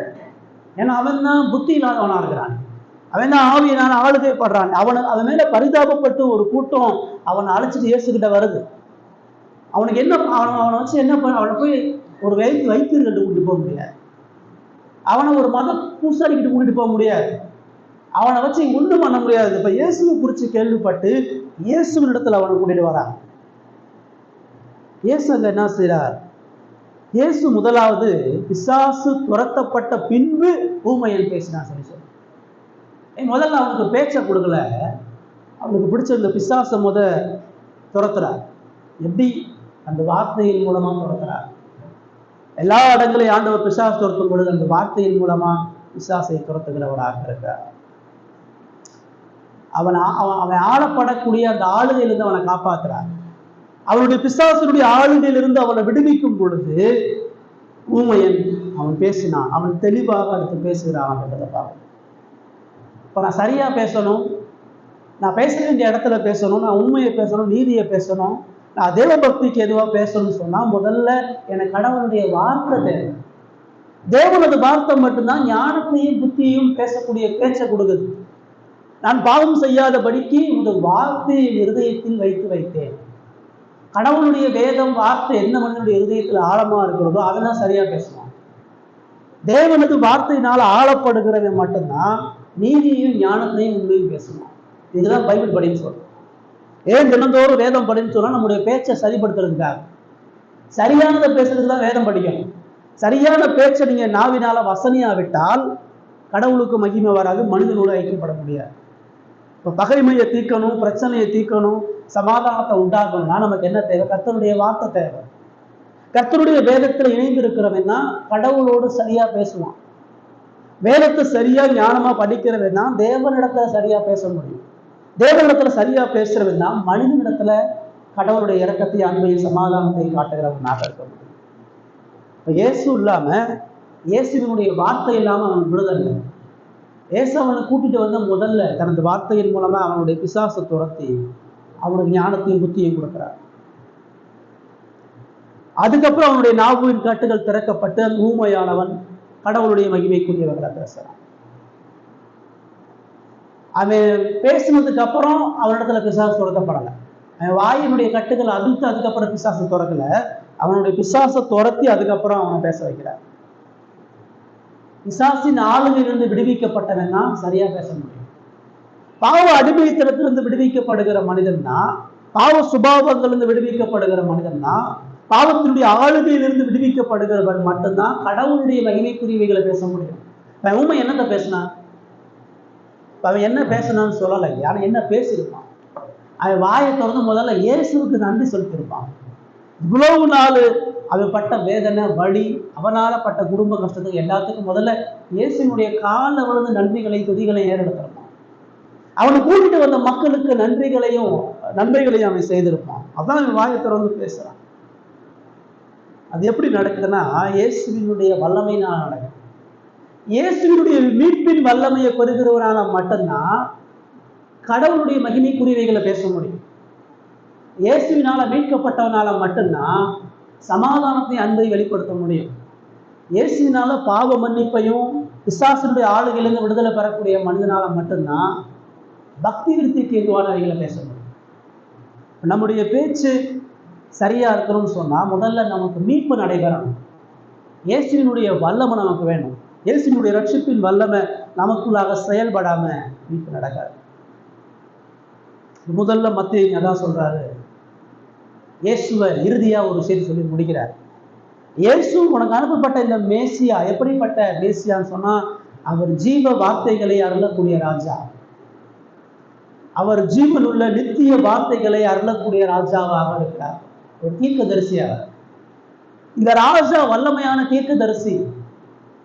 ஏன்னா அவன் தான் புத்தி இல்லாதவனா இருக்கிறான், அவன் தான் ஆவியினால ஆளுகைப்படுறான். அவன் மேல பரிதாபப்பட்டு ஒரு கூட்டம் அவனை அழைச்சிட்டு இயேசுகிட்ட வருது. அவனுக்கு என்ன, அவனை வச்சு என்ன பண்ண, அவனை போய் ஒரு வைத்தியர்கிட்ட கூட்டிட்டு போக முடியாது, அவனை ஒரு மத பூசாரிக்கிட்ட கூட்டிட்டு போக முடியாது, அவனை வச்சு ஒன்றும் பண்ண முடியாது. இப்ப இயேசுவை குறித்து கேள்விப்பட்டு இயேசுவின் இடத்துல அவனை கூட்டிட்டு வரான். இயேசு அங்க என்ன செய்யறார்? இயேசு முதலாவது பிசாசு துரத்தப்பட்ட பின்பு ஊமையன் பேசினான் சொல்லி முதல்ல அவனுக்கு பேச்சை கொடுக்கல, அவனுக்கு பிடிச்ச பிசாசை துரத்துறார். எப்படி? அந்த வார்த்தையின் மூலமா துரத்துறார். எல்லா இடங்களையும் ஆண்டவர் பிசாசு துரத்தும் பொழுது அந்த வார்த்தையின் மூலமா பிசாசை துரத்துகிறவராக இருக்கிறார். அவன் ஆளப்படக்கூடிய அந்த ஆளுகையிலிருந்து அவனை காப்பாற்றுறார். அவனுடைய பிசாசனுடைய ஆளுகையிலிருந்து அவனை விடுவிக்கும் பொழுது ஊமையன் அவன் பேசினான். அவன் தெளிவாக அடுத்து பேசுகிறான். இப்ப நான் சரியா பேசணும், நான் பேச வேண்டிய இடத்துல பேசணும், நான் உண்மையை பேசணும், நீதியை பேசணும், நான் தேவ பக்திக்கு எதுவாக பேசணும்னு சொன்னா முதல்ல எனக்கு கடவுளுடைய வார்த்தை தேவை. தேவனது வார்த்தை மட்டும்தான் ஞானத்தையும் புத்தியையும் பேசக்கூடிய பேச்சை கொடுக்குது. நான் பாவம் செய்யாதபடிக்கு இந்த வார்த்தையை இருதயத்தில் வைத்தேன். கடவுளுடைய வேதம் வார்த்தை என்ன மனிதனுடைய இருதயத்தில் ஆழமா இருக்கிறதோ அதெல்லாம் சரியா பேசுவான். தேவனது வார்த்தையினால ஆளப்படுகிறவன் மட்டும்தான் நீதியையும் ஞானத்தையும் உண்மையும் பேசுவான். இதுதான் பைபிள் படின்னு சொல்றோம். ஏன் தினந்தோறும் வேதம் படின்னு சொன்னா நம்முடைய பேச்சை சரிப்படுத்துறதுக்காக. சரியானதை பேசுறதுக்கு தான் வேதம் படிக்கணும். சரியான பேச்சை நீங்க நாவினால வசனியா விட்டால் கடவுளுக்கு மகிமை வராது, மனிதனோடு ஐக்கியப்பட முடியாது. இப்போ பகைமையை தீர்க்கணும், பிரச்சனையை தீர்க்கணும், சமாதானத்தை உண்டாக்கணும்னா நமக்கு என்ன தேவை? கர்த்தருடைய வார்த்தை தேவை. கர்த்தருடைய வேதத்துல இணைந்திருக்கிறவன்னா கடவுளோடு சரியா பேசுவான். வேதத்தை சரியா ஞானமா படிக்கிறவன் தான் தேவனிடத்துல சரியா பேச முடியும். தேவனிடத்துல சரியா பேசுறவன் தான் மனிதனிடத்துல கடவுளுடைய இரக்கத்தை, அன்பையும், சமாதானத்தை காட்டுகிறவனாக இருக்க முடியும். இப்போ இயேசு இல்லாம, இயேசுவினுடைய வார்த்தை இல்லாம அவன் விடுதலை. இயேசு அவனை கூட்டிட்டு வந்த முதல்ல தனது வார்த்தையின் மூலமா அவனுடைய பிசாசை துரத்தி அவனுக்கு ஞானத்தையும் புத்தியையும் கொடுக்கிறார். அதுக்கப்புறம் அவனுடைய நாவின் கட்டுகள் திறக்கப்பட்டு அந்த ஊமையானவன் கடவுளுடைய மகிமைக்குரியவர்களை பேசுறான். அவன் பேசினதுக்கு அப்புறம் அவனிடத்துல பிசாசு துரத்தப்படலை. அவன் வாயினுடைய கட்டுகளை அவிழ்த்து அதுக்கப்புறம் பிசாசு துறக்கல, அவனுடைய பிசாசை துரத்தி அதுக்கப்புறம் அவனை பேச வைக்கிறார். பிசாசின் ஆளுமையிலிருந்து விடுவிக்கப்பட்டவன் தான் சரியா பேச முடியும். பாவ அடிமைத்தனத்திலிருந்து விடுவிக்கப்படுகிற மனிதன் தான், பாவ சுபாவங்களிலிருந்து விடுவிக்கப்படுகிற மனிதன் தான், பாவத்தினுடைய ஆளுமையிலிருந்து விடுவிக்கப்படுகிறவன் மட்டும்தான் கடவுளுடைய மகிமைக்குரியவைகளை பேச முடியும். அவன் உண்மை என்னத்தை பேசினான்? அவன் என்ன பேசினான்னு சொல்லலை, ஆனா என்ன பேசியிருப்பான்? அவன் வாயை திறந்து முதல்ல இயேசுவுக்கு நன்றி சொல்லியிருப்பான். இவ்வளவு நாள் அவன் பட்ட வேதனை, வலி, அவனால பட்ட குடும்ப கஷ்டத்துக்கு எல்லாத்துக்கும் முதல்ல இயேசுனுடைய கால விழுந்து நன்றிகளையும் துதிகளையும் ஏறெடுத்திருப்பான். அவனை கூட்டிட்டு வந்த மக்களுக்கு நன்றிகளையும் அவன் செய்திருப்பான். அதான் அவன் வாயை திறந்து பேசுறான். அது எப்படி நடக்குதுன்னா இயேசுவினுடைய வல்லமையினால் நடக்குது. இயேசுவினுடைய மீட்பின் வல்லமையை பெறுகிறவனால மட்டும்தான் கடவுளுடைய மகிமைக்குரியவைகளை பேச முடியும். இயேசுவினால மீட்கப்பட்டவனால மட்டும்தான் சமாதானத்தை, அன்பை வெளிப்படுத்த முடியும். இயேசுவினால பாவ மன்னிப்பையும் பிசாசினுடைய ஆளுகையிலிருந்து விடுதலை பெறக்கூடிய மனிதனால மட்டும்தான் பக்தி விருத்திக்கு ஏதுவானவைகளை பேச முடியும். நம்முடைய பேச்சு சரியா இருக்கணும்னு சொன்னா முதல்ல நமக்கு மீட்பு நடைபெறணும். இயேசுவினுடைய வல்லமை நமக்கு வேணும். இயேசுவினுடைய ரட்சிப்பின் வல்லமை நமக்குள்ளாக செயல்படாம மீட்பு நடக்காது. முதல்ல மத்தேயு அதான் சொல்றாரு. இயேசுவை இறுதியா ஒரு செய்தி சொல்லி முடிக்கிறார். இயேசு உனக்கு அனுப்பப்பட்ட இந்த மேசியா எப்படிப்பட்ட மேசியான்னு சொன்னா, அவர் ஜீவ வார்த்தைகளை அருளக்கூடிய ராஜா. அவர் ஜீவன் உள்ள நித்திய வார்த்தைகளை அருளக்கூடிய ராஜாவாக இருக்கிறார். ஒரு தீர்க்கதரிசியாக. இந்த ராஜா வல்லமையான தீர்க்கதரிசி.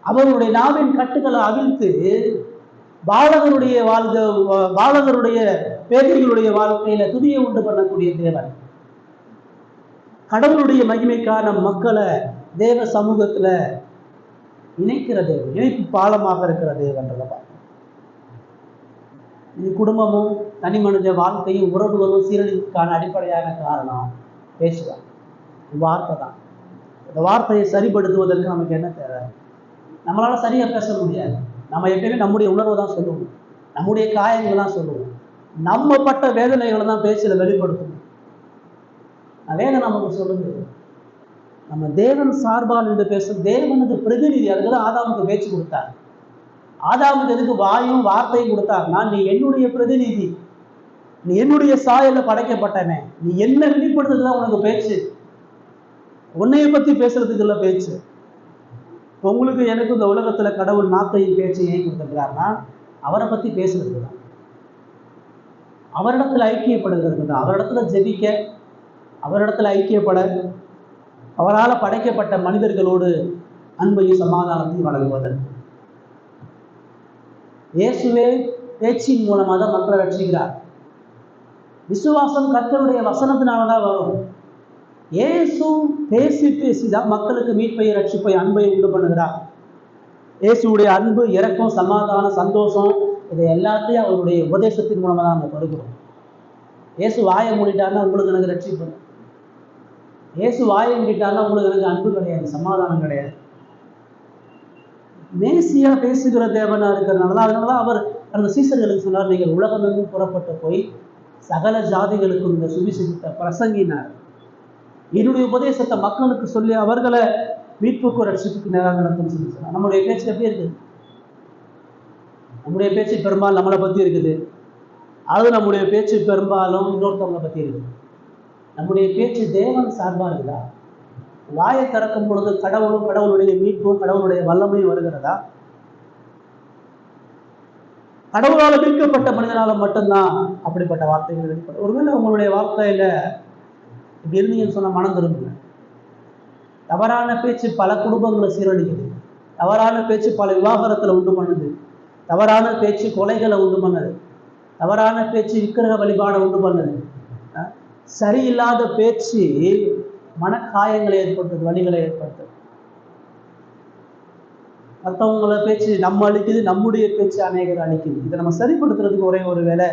அவருடைய நாவின் கட்டுகளை அவிழ்த்து பாலகருடைய பேதைகளுடைய வாழ்க்கையில துதியை உண்டு பண்ணக்கூடிய தேவன். கடவுளுடைய மகிமைக்கான மக்களை தேவ சமூகத்துல இணைக்கிற தேவன், இணைப்பு பாலமாக இருக்கிற தேவன்றதை பார்க்கணும். இது குடும்பமும் தனி மனித வாழ்க்கையும் உறவுகளும் சீரழிவுக்கான அடிப்படையான காரணம் பேசுவாங்க. வார்த்தை தான். இந்த வார்த்தையை சரிப்படுத்துவதற்கு நமக்கு என்ன தேவை? நம்மளால சரியா பேச முடியாது. நம்ம எப்பயுமே நம்முடைய உணர்வை தான் சொல்லுவோம், நம்முடைய காயங்களை தான் சொல்லுவோம், நம்ம பட்ட வேதனைகளை தான் பேச்சுல வெளிப்படுத்தணும். வேதனை நமக்கு சொல்லுங்க. நம்ம தேவன் சார்பால் என்று பேசும் தேவனது பிரதிநிதி. அதுக்குதான் ஆதாமுக்கு பேச்சு கொடுத்தார். ஆதாமுக்கு எதுக்கு வாயும் வார்த்தையும் கொடுத்தாருன்னா, நீ என்னுடைய பிரதிநிதி, நீ என்னுடைய சாயல படைக்கப்பட்டவன், நீ என்ன வெளிப்படுத்துறதுதான் உனக்கு பேச்சு, உன்னைய பத்தி பேசுறதுக்கு இல்ல பேச்சு. உங்களுக்கு எனக்கு இந்த உலகத்துல கடவுள் நாக்கையும் பேச்சு ஏன் கொடுத்துருக்கிறாருன்னா அவரை பத்தி பேசுறதுக்கு தான், அவரிடத்துல ஐக்கியப்படுகிறது தான், அவரிடத்துல ஜெபிக்க, அவரிடத்துல ஐக்கியப்பட, அவரால் படைக்கப்பட்ட மனிதர்களோடு அன்பையும் சமாதானத்தையும் வழங்குவதற்கு. இயேசுவே பேச்சின் மூலமாக தான் மக்களை ரட்சிக்கிறார். விசுவாசம் கர்த்தருடைய வசனத்தினாலதான் வரும். இயேசு பேசிதான் மக்களுக்கு மீட்பை, ரட்சிப்பை, அன்பை உண்டு பண்ணுகிறார். இயேசுடைய அன்பு, இரக்கம், சமாதானம், சந்தோஷம், இதை எல்லாத்தையும் அவருடைய உபதேசத்தின் மூலமாக தான் நம்ம பெறுகிறோம். இயேசு வாயை மூடிட்டாருன்னா உங்களுக்கு எனக்கு ரட்சிப்பு. இயேசு வாயை மூடிட்டாருன்னா உங்களுக்கு எனக்கு அன்பு கிடையாது, சமாதானம் கிடையாது. மேசியா பேசுகிற தேவனா இருக்கிறதுனால அதனாலதான் அவர் அந்த சீசர்களுக்கு சொன்னார், நீங்கள் உலகமெங்கும் புறப்பட்டு போய் சகல ஜாதிகளுக்கும் இந்த சுவிசேஷத்தை பிரசங்கினார். என்னுடைய உபதேசத்தை மக்களுக்கு சொல்லி அவர்களை மீட்புக்கு, ரட்சிப்புக்கு நேராக நடத்துன்னு சொல்லி சொன்னார். நம்முடைய பேச்சு எப்படி இருக்குது? நம்முடைய பேச்சு பெரும்பாலும் நம்மளை பற்றி இருக்குது. அது நம்முடைய பேச்சு பெரும்பாலும் இன்னொருத்தவங்களை பற்றி இருக்கு. நம்முடைய பேச்சு தேவன் சார்பாக இருக்குதா? வாயை திறக்கும் பொழுது கடவுளும் கடவுளுடைய மீட்பும் கடவுளுடைய வல்லமையும் வருகிறதா? கடவுளால் மீட்கப்பட்ட மனிதனால மட்டும்தான் அப்படிப்பட்ட வார்த்தைகள் வெளிப்படும். ஒருவேளை உங்களுடைய வார்த்தையில இப்படி இருந்தீங்கன்னு சொன்ன மனம் திரும்புங்க. தவறான பேச்சு பல குடும்பங்களை சீரழிக்குது. தவறான பேச்சு பல விவாகரத்தில் உண்டு பண்ணுது. தவறான பேச்சு கொலைகளை உண்டு பண்ணுது. தவறான பேச்சு விக்கிரக வழிபாடை உண்டு பண்ணுது. சரியில்லாத பேச்சு மனக்காயங்களை ஏற்படுத்துது, வலிகளை ஏற்படுத்துது. மற்றவங்கள பேச்சு நம்ம அழிக்குது, நம்முடைய பேச்சு அநேகர் அழிக்குது. இதை நம்ம சரிப்படுத்துறதுக்கு ஒரே ஒரு வேலை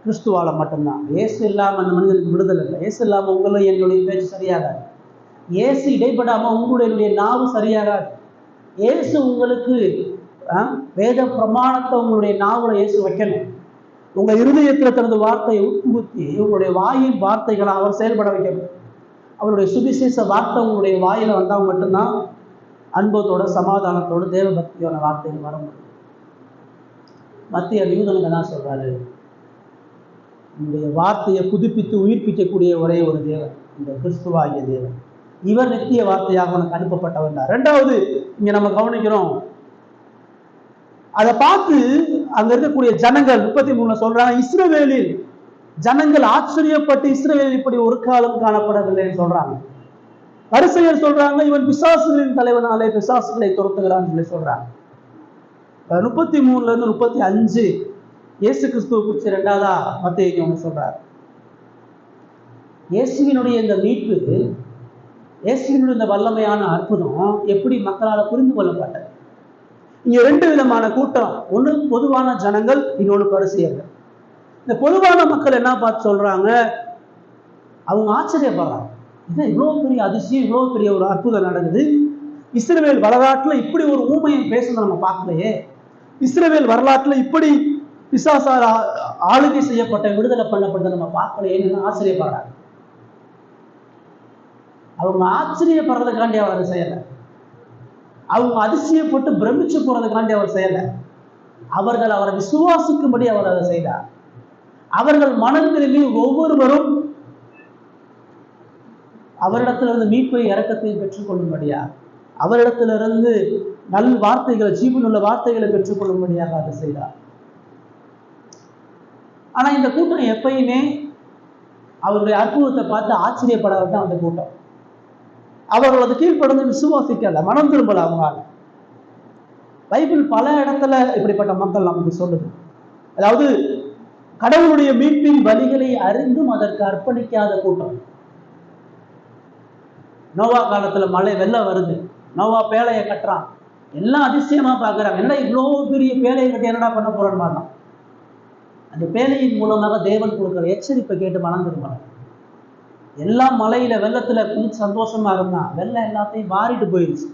கிறிஸ்துவால மட்டும்தான். இயேசு இல்லாமல் அந்த மனிதனுக்கு விடுதலை இல்லை. இயேசு இல்லாமல் உங்களும் என்னுடைய பேச்சு சரியாகாது. இயேசு இடைப்படாமல் உங்களுடைய நாவு சரியாகாது. இயேசு உங்களுக்கு வேத பிரமாணத்தை உங்களுடைய நாவுல இயேசு வைக்கணும். உங்க இருதயத்தில் தனது வார்த்தையை உட்புகுத்தி உங்களுடைய வாயின் வார்த்தைகளை அவர் செயல்பட வைக்கணும். அவருடைய சுவிசேஷ வார்த்தை உங்களுடைய வாயில வந்தால் மட்டும்தான் அன்பத்தோட சமாதானத்தோடு தேவ பக்தியோட வார்த்தைகள் வர முடியும். மத்திய யூதனுங்க தான் சொல்றாரு, உங்களுடைய வார்த்தையை புதுப்பித்து உயிர்ப்பிக்கக்கூடிய ஒரே ஒரு தேவன் இந்த கிறிஸ்துவாகிய தேவன். இவர் நித்திய வார்த்தையாக உனக்கு அனுப்பப்பட்டவர் தான். ரெண்டாவது இங்க நம்ம கவனிக்கிறோம், அதை பார்த்து அங்க இருக்கக்கூடிய ஜனங்கள் 33 சொல்றாங்க, இஸ்ரவேலில் ஜனங்கள் ஆச்சரியப்பட்டு இஸ்ரவேலில் இப்படி ஒரு காலம் காணப்படவில்லைன்னு சொல்றாங்க. பரிசேயர் சொல்றாங்க, இவன் பிசாசுகளின் தலைவனாலே பிசாசுகளை துரத்துகிறான்னு சொல்லி சொல்றாங்க. 33 இருந்து 35 இயேசு கிறிஸ்துவ குறித்து இரண்டாவதா மத்தேயு ஒன்று சொல்றார். இயேசுவினுடைய இந்த மீட்பு, இயேசுவினுடைய இந்த வல்லமையான அற்புதம் எப்படி மக்களால் புரிந்து கொள்ளப்பட்டது? இங்க 2 விதமான கூட்டம். ஒன்று பொதுவான ஜனங்கள், இன்னொன்று பரிசேயர்கள். இந்த பொதுவான மக்கள் என்ன பார்த்து சொல்றாங்க, அவங்க ஆச்சரியப்படுறாங்க, இது இவ்வளவு பெரிய அதிசயம், இவ்வளவு பெரிய ஒரு அற்புதம் நடக்குது. இஸ்ரவேல் வரலாற்றுல இப்படி ஒரு ஊமையை பேசுறதை நம்ம பார்க்கலையே. இஸ்ரவேல் வரலாற்றுல இப்படி பிசாசால் ஆளுகை செய்யப்பட்ட விடுதலை பண்ணப்பட்டதை நம்ம பார்க்கலையேன்னு ஆச்சரியப்படுறாங்க. அவங்க ஆச்சரியப்படுறதுக்காண்டி அவர் அதை செய்யலை. அவங்க அதிசயப்பட்டு பிரமிச்சு போறதுக்காண்டி அவர் செய்யலை. அவர்கள் அவரை விசுவாசிக்கும்படி அவர் அதை செய்தார். அவர்கள் மனம் திரும்பி ஒவ்வொருவரும் அவரிடத்திலிருந்து மீட்பை இரக்கத்தையும் பெற்றுக்கொள்ளும்படியா, அவரிடத்திலிருந்து நல் வார்த்தைகளை, ஜீவனுள்ள வார்த்தைகளை பெற்றுக்கொள்ளும்படியாக அதை செய்தார். ஆனா இந்த கூட்டம் எப்பயுமே அவருடைய அற்புதத்தை பார்த்து ஆச்சரியப்படாத அந்த கூட்டம். அவர்களது கீழ்ப்படந்து விசுவாசிக்கல, மனம் திரும்பல அவங்களால. பைபிள் பல இடத்துல இப்படிப்பட்ட மக்கள் நமக்கு சொல்லுது. அதாவது கடவுளுடைய மீட்பின் வழிகளை அறிந்தும் அதற்கு அர்ப்பணிக்காத கூட்டம். நோவா காலத்துல மழை வெள்ளம் வருது, நோவா பேழையை கட்டுறான், எல்லாம் அதிசயமா பாக்குறாங்க. என்னடா இவ்வளோ பெரிய பேழையை கட்டி என்னடா பண்ண போறோன்னு பார்த்தோம். அந்த பேழையின் மூலமாக தேவன் கொடுக்குற எச்சரிப்பை கேட்டு மனம் திரும்பலாம். எல்லாம் மலையில வெள்ளத்துல குளிச்சு சந்தோஷமா இருந்தான், வெள்ளம் எல்லாத்தையும் மாறிட்டு போயிடுச்சு.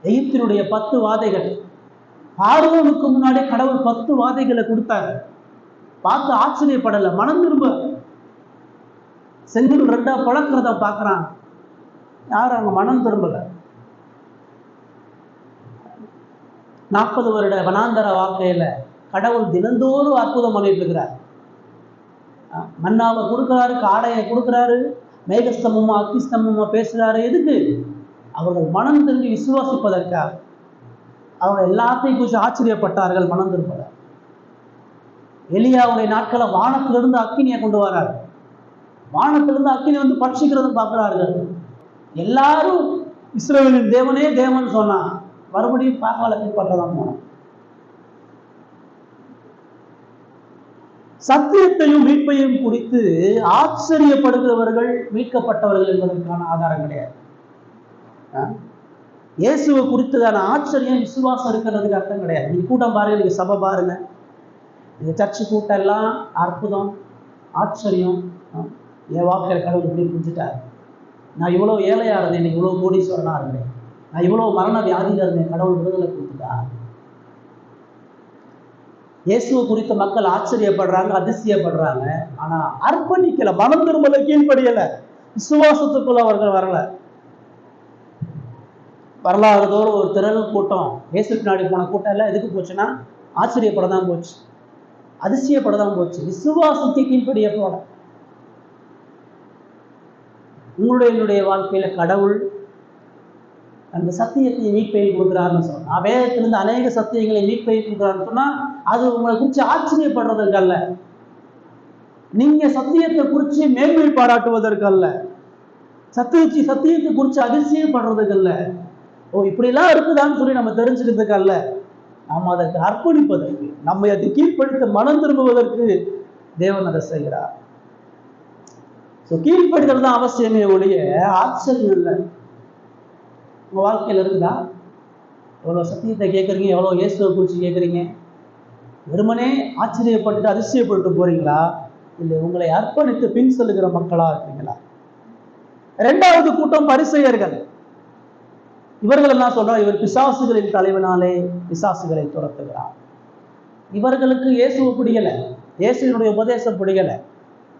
எகிப்தினுடைய 10 வாதைகள், பார்வோனுக்கு முன்னாடி கடவுள் 10 வாதைகளை கொடுத்தாரு. பார்த்து ஆச்சரியப்படல, மனம் திரும்ப. செங்கல் 2 பழக்கிறத பார்க்கறான், யாரும் அவங்க மனம் திரும்பல. 40 வருட வனாந்தர வாழ்க்கையில கடவுள் தினந்தோறும் அற்புதம் பண்ணிட்டு இருக்கிறார். மன்னாவை கொடுக்குறாரு, காடையை கொடுக்குறாரு, மேகஸ்தம்பமா அக்கிஸ்தம்பமா பேசுறாரு. எதுக்கு? அவர்கள் மனம் திரும்பி விசுவாசிப்பதற்காக. அவங்க எல்லாத்தையும் குறித்து ஆச்சரியப்பட்டார்கள், மனம் திரும்பல. எலியாவுடைய நாட்களை வானத்திலிருந்து அக்கினியை கொண்டு வராரு, வானத்திலிருந்து அக்கினி வந்து பட்சிக்கிறதும் பார்க்கிறார்கள். எல்லாரும் இஸ்ரவேலின் தேவனே தேவன் சொன்னா மறுபடியும் பாகால பின்பற்றதான் போனோம். சத்தியத்தையும் மீட்பையும் குறித்து ஆச்சரியப்படுகிறவர்கள் மீட்கப்பட்டவர்கள் என்பதற்கான ஆதாரம் கிடையாது. இயேசுவை குறித்ததான ஆச்சரியம் விசுவாசம் இருக்கிறதுக்கு அர்த்தம் கிடையாது. நீங்க கூட்டம் பாருங்க, நீங்க சபை பாருங்க, இந்த சர்ச்சு கூட்டம் எல்லாம் அற்புதம் ஆச்சரியம். என் வாழ்க்கையில கடவுள் இப்படி புரிஞ்சுட்டார், நான் இவ்வளவு ஏழையா இருந்தேன், இன்னைக்கு இவ்வளவு கோடீஸ்வரனா இருந்தேன், நான் இவ்வளவு மரண வியாதியில இருந்தேன், கடவுள் விடுதலை கொடுத்துட்டார். இயேசுவை குறித்த மக்கள் ஆச்சரியப்படுறாங்க, அதிசயப்படுறாங்க. ஆனா அர்ப்பணிக்கல, மனம் திரும்பல, கீழ்படியல, விசுவாசத்துக்குள்ள அவர்கள் வரல. வரலாறு தோறும் ஒரு திரள் கூட்டம், இயேசு பின்னாடி போன கூட்டம் எல்லாம் எதுக்கு போச்சுன்னா ஆச்சரியப்படதான் போச்சு. அதிசயப்படதான் போச்சு. விசுவாசத்தை கீழ்ப்படிய போல. என்னுடைய வாழ்க்கையில கடவுள் அந்த சத்தியத்தை மீட்பை கொடுக்குறாருன்னு சொன்னா, வேதத்திலிருந்து அநேக சத்தியங்களை மீட்பை கொடுக்குறாருன்னு சொன்னா, அது உங்களை குறித்து ஆச்சரியப்படுறதுக்கு அல்ல, நீங்க சத்தியத்தை குறித்து மேன்மை பாராட்டுவதற்கு அல்ல, சத்தியத்தை குறித்து அதிசயப்படுறதுக்கு அல்ல, ஓ இப்படிலாம் இருக்குதான்னு சொல்லி நம்ம தெரிஞ்சுக்கிறதுக்கு அல்ல, நாம் அதற்கு அர்ப்பணிப்பதற்கு, நம்மை அதை கீழ்ப்படுத்த மனம் திரும்புவதற்கு தேவன் அதை செய்கிறார். கீழ்ப்படுகிறது தான் அவசியமே ஒழிய ஆச்சரியம் இல்லை. உங்க வாழ்க்கையில் இருக்குதா? எவ்வளோ சத்தியத்தை கேட்குறீங்க, எவ்வளோ இயேசுவை குறித்து கேட்குறீங்க, வெறுமனே ஆச்சரியப்பட்டு அதிசயப்பட்டு போறீங்களா, இல்லை உங்களை அர்ப்பணித்து பின் செல்லுகிற மக்களா இருக்கீங்களா? இரண்டாவது கூட்டம் பரிசேயர்கள். இவர்கள் என்ன சொல்றார்? இவர் பிசாசுகளின் தலைவனாலே பிசாசுகளை துரத்துகிறார். இவர்களுக்கு இயேசுவை பிடிக்கல, இயேசுவினுடைய உபதேசம் பிடிக்கல,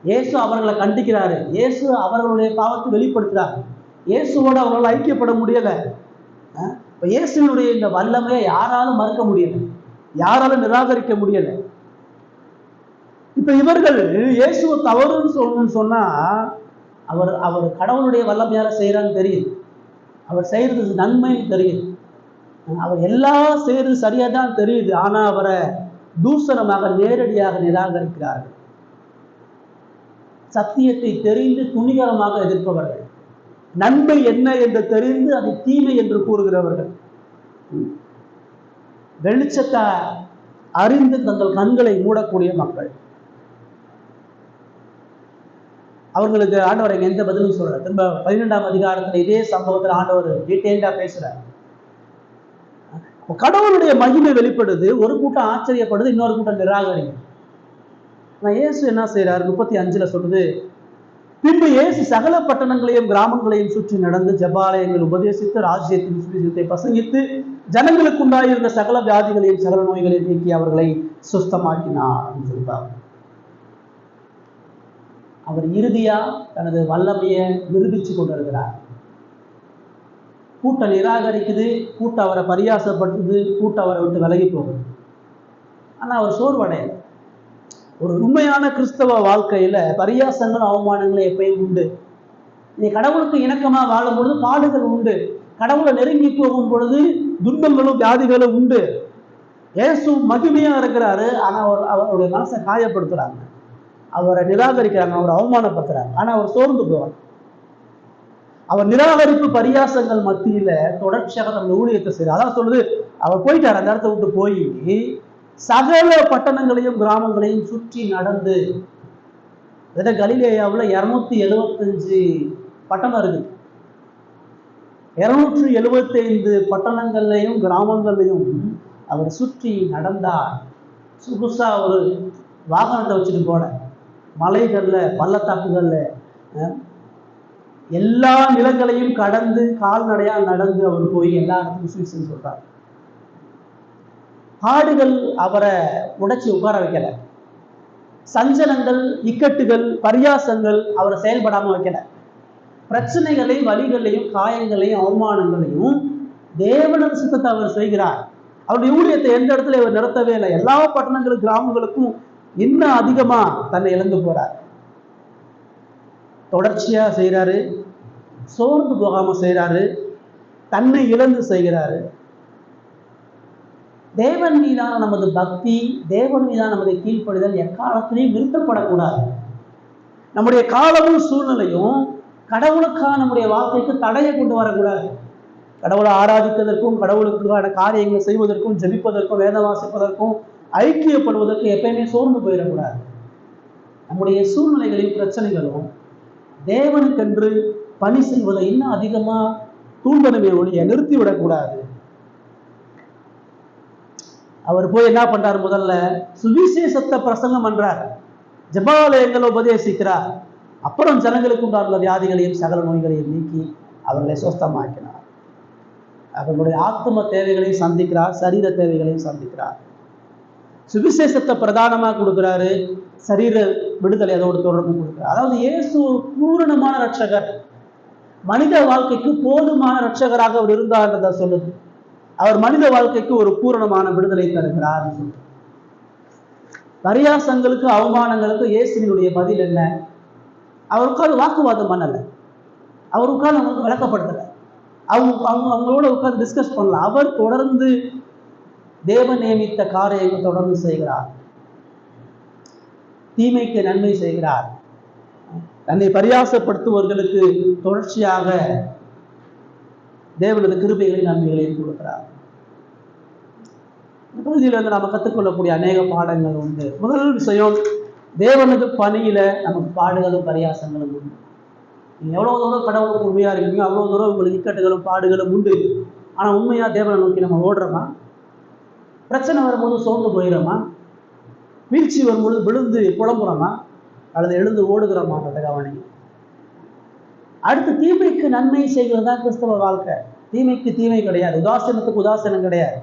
இயேசு அவர்களை கண்டிக்கிறாரு, இயேசு அவர்களுடைய பாவத்தை வெளிப்படுத்துறாரு, இயேசுவோடு அவர்களால் ஐக்கியப்பட முடியல. இயேசுவினுடைய இந்த வல்லமையை யாராலும் மறுக்க முடியல, யாராலும் நிராகரிக்க முடியல. இப்ப இவர்கள் இயேசுவை தவறுன்னு சொல்லணும்னு சொன்னா, அவர் கடவுளுடைய வல்லமையால செய்யறான்னு தெரியுது, அவர் செய்யறது நன்மைன்னு தெரியுது, அவர் எல்லாம் செய்யறது சரியா தான் தெரியுது. ஆனா அவரை தூசணமாக நேரடியாக நிராகரிக்கிறார்கள். சத்தியத்தை தெரிந்து துணிகரமாக எதிர்ப்பவர்கள், நன்மை என்ன என்று தெரிந்து அதை தீமை என்று கூறுகிறவர்கள், வெளிச்சத்தை அறிந்து தங்கள் கண்களை மூடக்கூடிய மக்கள். அவர்களுக்கு ஆண்டவர் எந்த பதிலும் சொல்றார். திரும்ப 12ஆம் அதிகாரத்துல இதே சம்பவத்தில் ஆண்டவர் டீட்டெயில்டா பேசுறார். கடவுளுடைய மகிமை வெளிப்படுது, ஒரு கூட்டம் ஆச்சரியப்படுது, இன்னொரு கூட்டம் நிராகரிக்கும். இயேசு என்ன செய்யறாரு? 35 சொல்றது, பின்பு இயேசு சகல பட்டணங்களையும் கிராமங்களையும் சுற்றி நடந்து ஜெபாலயங்கள் உபதேசித்து ராஜ்யத்தின் சுவிசேஷத்தை பிரசங்கித்து ஜனங்களுக்கு உண்டாயிருந்த சகல வியாதிகளையும் சகல நோய்களையும் நீக்கி அவர்களை சுஸ்தமாக்கினார் என்று சொல்றார். அவர் இறுதியா தனது வல்லமையை நிரூபிச்சு கொண்டிருக்கிறார். கூட்டம் நிராகரிக்குது, கூட்டம் அவரை பரியாசப்படுத்துது, கூட்டம் அவரை விட்டு விலகி போகுது. ஆனா அவர் சோர்வடைய. ஒரு உண்மையான கிறிஸ்தவ வாழ்க்கையில பரியாசங்கள் அவமானங்கள் எப்பயும் உண்டு. நீ கடவுளுக்கு இணக்கமா வாழும் பொழுது பாடுகள் உண்டு, கடவுளை நெருங்கி போகும் பொழுது துன்பங்களும் வியாதிகளும் உண்டு. இயேசு மகிமையா இருக்கிறாரு, ஆனா அவருடைய மனசை காயப்படுத்துறாங்க, அவரை நிராகரிக்கிறாங்க, அவரை அவமானப்படுத்துறாங்க. ஆனா அவர் சோர்ந்து போவார். அவர் நிராகரிப்பு பரியாசங்கள் மத்தியில தொடர்ச்சியாக நம்ம ஊழியத்தை செய்யறார். அதான் சொல்லுது, அவர் போயிட்டார், அந்த இடத்த விட்டு போய் சகல பட்டணங்களையும் கிராமங்களையும் சுற்றி நடந்து, கலிலேயாவில் 275 பட்டணம் இருக்கு, 275 பட்டணங்கள்லையும் கிராமங்கள்லையும் அவர் சுற்றி நடந்தார். புதுசா ஒரு வாகனத்தை வச்சுட்டு போல, மலைகள்ல பள்ளத்தாக்குகள்ல எல்லா நிலங்களையும் கடந்து கால்நடையா நடந்து அவர் போய் எல்லா இடத்துக்கும் சுவிசேஷம் சொல்றார். பாடுகள் அவரை உடைச்சி உட்கார வைக்கல, சஞ்சலங்கள், இக்கட்டுகள், பரியாசங்கள் அவரை செயல்படாம வைக்கல. பிரச்சனைகளையும் வலிகளையும் காயங்களையும் அவமானங்களையும் தேவனது சித்தத்தை அவர் செய்கிறார். அவருடைய ஊழியத்தை எந்த இடத்துல அவர் நிறுத்தவே இல்லை. எல்லா பட்டணங்களுக்கும் கிராமங்களுக்கும் இன்னும் அதிகமா தன்னை இழந்து போறார். தொடர்ச்சியா செய்யறாரு, சோர்ந்து போகாம செய்யறாரு, தன்னை இழந்து செய்கிறாரு. தேவன் மீதான நமது பக்தி, தேவன் மீதான நமது கீழ்ப்படிதல் எக்காலத்திலையும் நிறுத்தப்படக்கூடாது. நம்முடைய காலமும் சூழ்நிலையும் கடவுளுக்கான நம்முடைய வாழ்க்கைக்கு தடையை கொண்டு வரக்கூடாது. கடவுளை ஆராதிப்பதற்கும் கடவுளுக்கான காரியங்களை செய்வதற்கும் ஜெபிப்பதற்கும் வேத வாசிப்பதற்கும் ஐக்கியப்படுவதற்கும் எப்பயுமே சோர்ந்து போயிடக்கூடாது. நம்முடைய சூழ்நிலைகளையும் பிரச்சனைகளும் தேவனுக்கென்று பணி செய்வதை இன்னும் அதிகமா தூண்டணுமே ஒழிய நிறுத்தி விடக்கூடாது. அவர் போய் என்ன பண்றார்? முதல்ல சுவிசேஷத்தை பிரசங்கம் பண்றார், ஜெபாலயங்களை உபதேசிக்கிறார், அப்புறம் ஜனங்களுக்கு உண்டான வியாதிகளையும் சகல நோய்களையும் நீக்கி அவர்களை சுஸ்தமாக்கினார். அவர்களுடைய ஆத்ம தேவைகளையும் சந்திக்கிறார், சரீர தேவைகளையும் சந்திக்கிறார். சுவிசேஷத்தை பிரதானமாக கொடுக்கிறாரு, சரீர விடுதலை அதோடு தொடர்பு கொடுக்கிறார். அதாவது இயேசு பூரணமான ரட்சகர், மனித வாழ்க்கைக்கு போதுமான ரட்சகராக அவர் இருந்தார்ன்றத சொல்லுது. அவர் மனித வாழ்க்கைக்கு ஒரு பூரணமான விடுதலை தருகிறார். பரியாசங்களுக்கு அவமானங்களுக்கு இயேசுவினுடைய பதில் என்ன? அவர் உட்கார்ந்து வாக்குவாதம் பண்ணல, அவர் உட்கார்ந்து அவங்களுக்கு விளக்கப்படுத்தல, அவங்களோட உட்கார்ந்து டிஸ்கஸ் பண்ணல. அவர் தொடர்ந்து தேவன் நியமித்த காரியங்கள் தொடர்ந்து செய்கிறார். தீமைக்கு நன்மை செய்கிறார். தன்னை பரியாசப்படுத்துவர்களுக்கு தொடர்ச்சியாக தேவனது கிருபைகளின் நன்மைகளையும் கொடுக்கிறார். இந்த பகுதியில் வந்து நம்ம கற்றுக்கொள்ளக்கூடிய அநேக பாடங்கள் உண்டு. முதல் விஷயம், தேவனது பணியில நமக்கு பாடுகளும் பரியாசங்களும் உண்டு. நீங்க எவ்வளவு தூரம் கடவுளுக்கு உண்மையா இருக்கீங்க, அவ்வளவு தூரம் உங்களுக்கு இக்கட்டுகளும் பாடுகளும் உண்டு. ஆனா உண்மையா தேவனை நோக்கி நம்ம ஓடுறோமா? பிரச்சனை வரும்போது சோர்ந்து போயிடுறோமா? வீழ்ச்சி வரும்பொழுது விழுந்து புலம்புறோமா? அல்லது எழுந்து ஓடுகிறோமா? கவனி. அடுத்து, தீமைக்கு நன்மை செய்கிறது தான் கிறிஸ்தவ வாழ்க்கை. தீமைக்கு தீமை கிடையாது, உதாசீனத்துக்கு உதாசீனம் கிடையாது.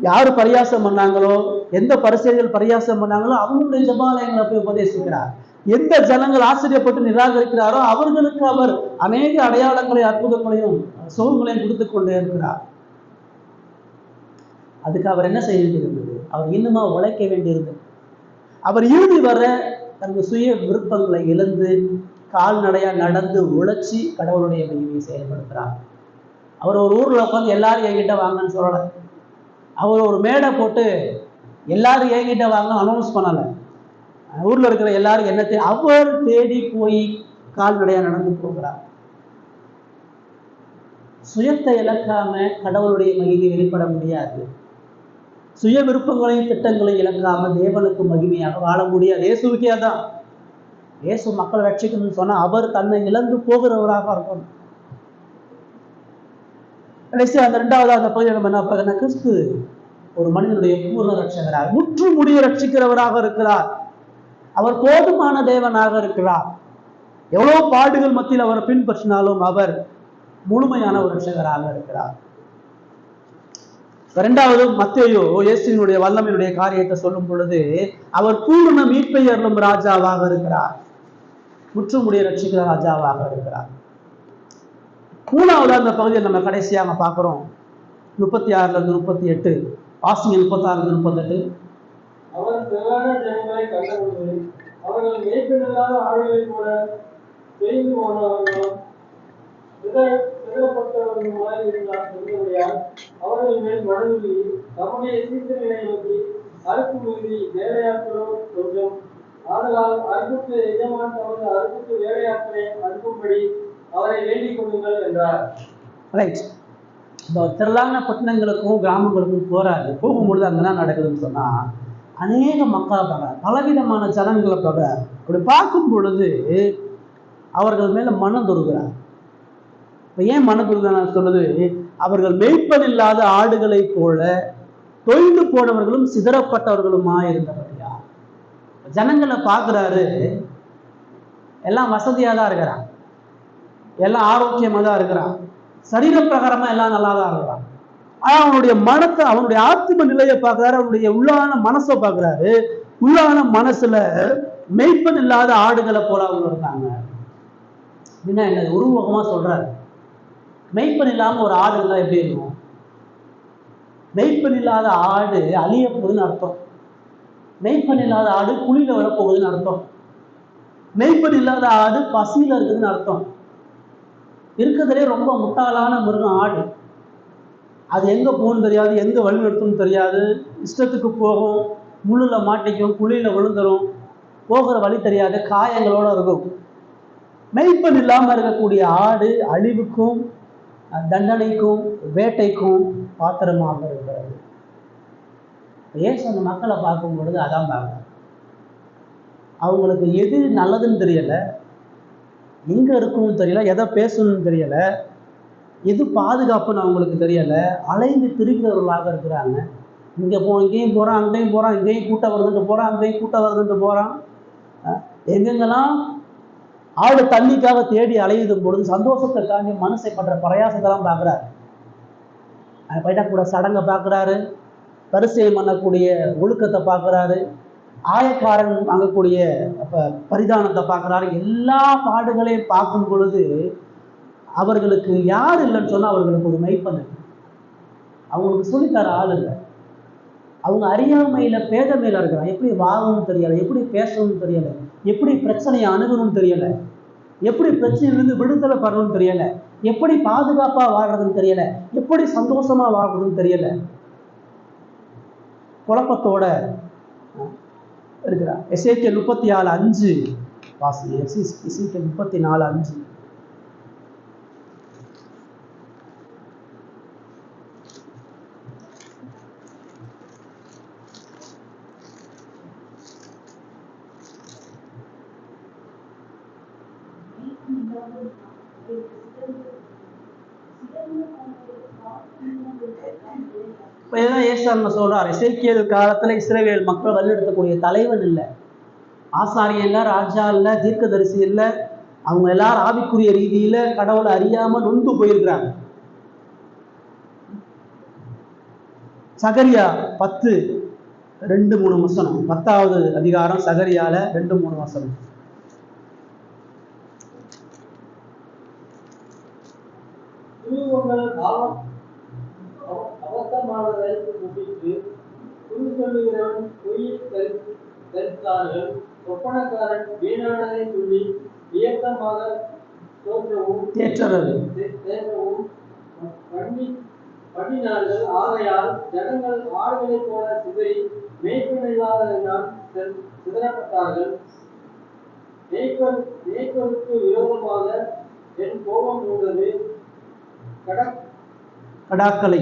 யாரு பரியாசம் பண்ணாங்களோ, எந்த பரிசேயர்கள் பரியாசம் பண்ணாங்களோ அவங்களுடைய ஜெபாலயங்களை போய் உபதேசிக்கிறார். எந்த ஜனங்கள் ஆச்சரியப்பட்டு நிராகரிக்கிறாரோ அவர்களுக்கு அவர் அநேக அடையாளங்களையும் அற்புதங்களையும் சுகங்களையும் கொடுத்து கொண்டே இருக்கிறார். அதுக்கு அவர் என்ன செய்ய வேண்டியிருந்தது? அவர் இன்னுமா உழைக்க வேண்டியிருந்தது. அவர் இறுதி வர தனது சுய விருப்பங்களை இழந்து கால்நடையா நடந்து உழைச்சி கடவுளுடைய மகிமையை செயல்படுத்துகிறார். அவர் ஒரு ஊர்ல உட்காந்து எல்லாரும் என்கிட்ட வாங்கன்னு சொல்லலை. அவர் ஒரு மேடை போட்டு எல்லாரும் என்கிட்ட வாங்க அனௌன்ஸ் பண்ணலை. ஊர்ல இருக்கிற எல்லாரும் என்னத்தை அவர் தேடி போய் கால்நடையா நடந்து போகிறார். சுயத்தை இழக்காம கடவுளுடைய மகிமை வெளிப்பட முடியாது. சுய விருப்பங்களையும் திட்டங்களையும் இழக்காம தேவனுக்கு மகிமையாக வாழ முடியாது. இயேசுக்கே தான். இயேசு மக்களை ரட்சிக்கணும்னு சொன்னா அவர் தன்னை இழந்து போகிறவராக இருக்கணும். கடைசி அந்த இரண்டாவது அந்த பகுதியில் நம்ம என்ன பார்க்கணும்? கிறிஸ்து ஒரு மனிதனுடைய பூர்ண ரட்சகராக, முற்று முடிய ரட்சிக்கிறவராக இருக்கிறார். அவர் போதுமான தேவனாக இருக்கிறார். எவ்வளவு பாடுகள் மத்தியில் அவரை பின்பற்றினாலும் அவர் முழுமையான ஒரு ரட்சகராக இருக்கிறார். இரண்டாவது, மத்தேயு இயேசுவினுடைய வல்லமையினுடைய காரியத்தை சொல்லும் பொழுது அவர் பூர்ண மீட்பை அருளும் ராஜாவாக இருக்கிறார், முற்றுமுடிய ரட்சிக்கிற ராஜாவாக இருக்கிறார். மூணாவது அந்த பகுதியை நம்ம கடைசியாக பார்க்கிறோம். 36 38 வாசிங்க. 36 38. அவர் திரளான ஜனங்களை கண்டபொழுது அவர்கள் மேய்ப்பனில்லாத ஆடுகளைப் போல தேய்ந்து போனவர்களும் சிதறப்பட்டவர்களுமாய் இருந்தபடியால் அவர்கள் மேல் மனதுருகி தம்முடைய சீசர்களை நோக்கி, அறுப்பு மிகுதி, வேலையாட்களோ கொஞ்சம், ஆதலால் அறுப்புக்கு எஜமான் தமது அறுப்புக்கு வேலையாட்களை அனுப்பும்படி அவரை வேண்டிக் கொள்ளுங்கள் என்றார். ரைட். இந்த திரளான பட்டணங்களுக்கும் கிராமங்களுக்கும் போறாரு. போகும்பொழுது அங்கே என்ன நடக்குதுன்னு சொன்னா, அநேக மக்களை பார்க்குறார், பலவிதமான ஜனங்களை பார்க்குறார். அப்படி பார்க்கும் பொழுது அவர்கள் மேல மனதுருகிறார். இப்போ ஏன் மனதுருகிறான்னு சொல்லுது? அவர்கள் மேய்ப்பன் இல்லாத ஆடுகளை போல தொய்ந்து போனவர்களும் சிதறப்பட்டவர்களுமா இருந்தபடியா. ஜனங்களை பார்க்குறாரு, எல்லாம் வசதியாக தான் இருக்கிறான், எல்லாம் ஆரோக்கியமாக தான் இருக்கிறான், சரீர பிரகாரமா எல்லாம் நல்லா தான் இருக்கிறான். ஆனா அவனுடைய மனத்தை, அவனுடைய ஆத்ம நிலையை பார்க்கிறாரு, அவனுடைய உள்ளான மனசை பார்க்கிறாரு. உள்ளான மனசுல மெய்ப்பன் இல்லாத ஆடுகளை போல அவங்க இருந்தாங்க. என்ன உருவகமா சொல்றாரு. மெய்ப்பன் இல்லாம ஒரு ஆடு இருந்தா எப்படி இருக்கும்? மெய்ப்பன் இல்லாத ஆடு அழிய போகுதுன்னு அர்த்தம். மெய்ப்பன் இல்லாத ஆடு குழியில வரப்போகுதுன்னு அர்த்தம். மெய்ப்பன் இல்லாத ஆடு பசியில இருக்குதுன்னு அர்த்தம். இருக்கிறதுலே ரொம்ப முட்டாளான மிருகம் ஆடு. அது எங்கே போகணும்னு தெரியாது, எங்கே வழி நடத்தும்னு தெரியாது, இஷ்டத்துக்கு போகும், முள்ளில் மாட்டிக்கும், குழியில் விழுந்துடும், போகிற வழி தெரியாது, காயங்களோடு இருக்கும். மெய்ப்பன் இல்லாமல் இருக்கக்கூடிய ஆடு அழிவுக்கும் தண்டனைக்கும் வேட்டைக்கும் பாத்திரமாக இருக்கிறது. ஏன் அந்த மக்களை பார்க்கும் பொழுது அதான் பார்க்குறாங்க. அவங்களுக்கு எது நல்லதுன்னு தெரியலை, எங்கே இருக்கணும்னு தெரியல, எதை பேசணும்னு தெரியலை, எது பாதுகாப்புன்னு அவங்களுக்கு தெரியலை. அலைந்து திரிகிறவர்களாக இருக்கிறாங்க. இங்கே இங்கேயும் போகிறான், அங்கேயும் போகிறான், இங்கேயும் கூட்டம் வருதுன்ட்டு போகிறான், அங்கேயும் கூட்டம் வருதுன்ட்டு போகிறான். எங்கெங்கெல்லாம் ஆடு தண்ணிக்காக தேடி அலையுதும் பொழுது சந்தோஷத்தை தாண்டி மனசை பண்ற பிரயாசத்தெல்லாம் பார்க்குறாரு. பையனா சடங்கை பார்க்குறாரு, பரிசயம் பண்ணக்கூடிய ஒழுக்கத்தை பார்க்குறாரு, ஆயக்காரன் வாங்கக்கூடிய பரிதானத்தை பார்க்குறாரு. எல்லா பாடுகளையும் பார்க்கும் பொழுது அவர்களுக்கு யார் இல்லைன்னு சொன்னால் அவர்களுக்கு ஒரு மெய்ப்பன், அவங்களுக்கு சொல்லித்தர ஆள் இல்லை. அவங்க அறியாமையில பேதமையில இருக்கிறான். எப்படி வாழணும்னு தெரியலை, எப்படி பேசணும்னு தெரியலை, எப்படி பிரச்சனையை அணுகணும்னு தெரியலை, எப்படி பிரச்சனையிலிருந்து விடுதலை பெறணும்னு தெரியல, எப்படி பாதுகாப்பா வாழ்றதுன்னு தெரியல, எப்படி சந்தோஷமா வாழ்றதுன்னு தெரியல, குழப்பத்தோட இருக்கிறார். எசேக்கியேல் 34:5 வாசிங்க. எசேக்கியேல் 34:5. சொல்றார், எசேக்கியேல் காலத்துல இஸ்ரவேல் மக்கள் வழிநடத்தக்கூடிய தலைவன் இல்லை, ஆசாரியன் இல்ல, ராஜா இல்ல, தீர்க்கதரிசி இல்ல, அவங்க எல்லாரும் ஆவிக்குரிய ரீதியில கடவுளை அறியாம நொந்து போயிருக்கிறாங்க. சகரியா 10:2-3 வசனம். 10வது அதிகாரம் சகரியால 2-3 வசனம். அவசரமானதை முன்னிட்டு குறி சொல்லுகிறவன் பொய்யை கருத்தார்கள், ஒப்பனக்காரன் வீணானதை சொல்லி இயக்கமாக தோற்றவும் பண்ணினார்கள். ஆகையால் ஜனங்கள் ஆடுகளைப் போல சிதறி மேய்ப்பனில்லாததினால் சிதறப்பட்டார்கள். மேய்ப்பருக்கு விரோதமாக என் கோபம் மூண்டது. கடாக்களை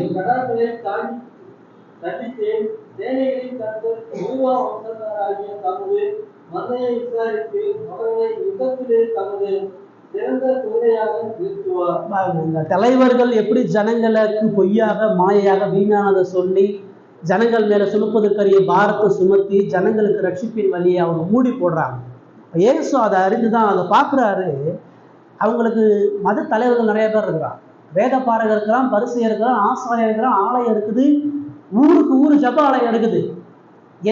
தண்டித்தேன். சேனைகளின் கர்த்தர் யூதா வம்சத்தாராகிய தமது மந்தையை விசாரித்து அவர்களை யுத்தத்திலே தமது சிறந்த குதிரையாக நிறுத்துவார். இந்த தலைவர்கள் எப்படி ஜனங்களுக்கு பொய்யாக மாயையாக வீணானதை சொல்லி ஜனங்கள் மேல சுமப்பதற்கரிய பாரத்தை சுமத்தி ஜனங்களுக்கு ரட்சிப்பின் வழியை அவங்க மூடி போடுறாங்க. இயேசு அதை அறிந்துதான் அதை பார்க்குறாரு. அவங்களுக்கு மத தலைவர்கள் நிறைய பேர் இருக்கிறான், வேத பாரகர் இருக்கிறான், பரிசேயர் இருக்கிறான், ஆசாரியர் இருக்கிறான், ஆலயம் இருக்குது, ஊருக்கு ஊர் ஜப ஆலயம் இருக்குது,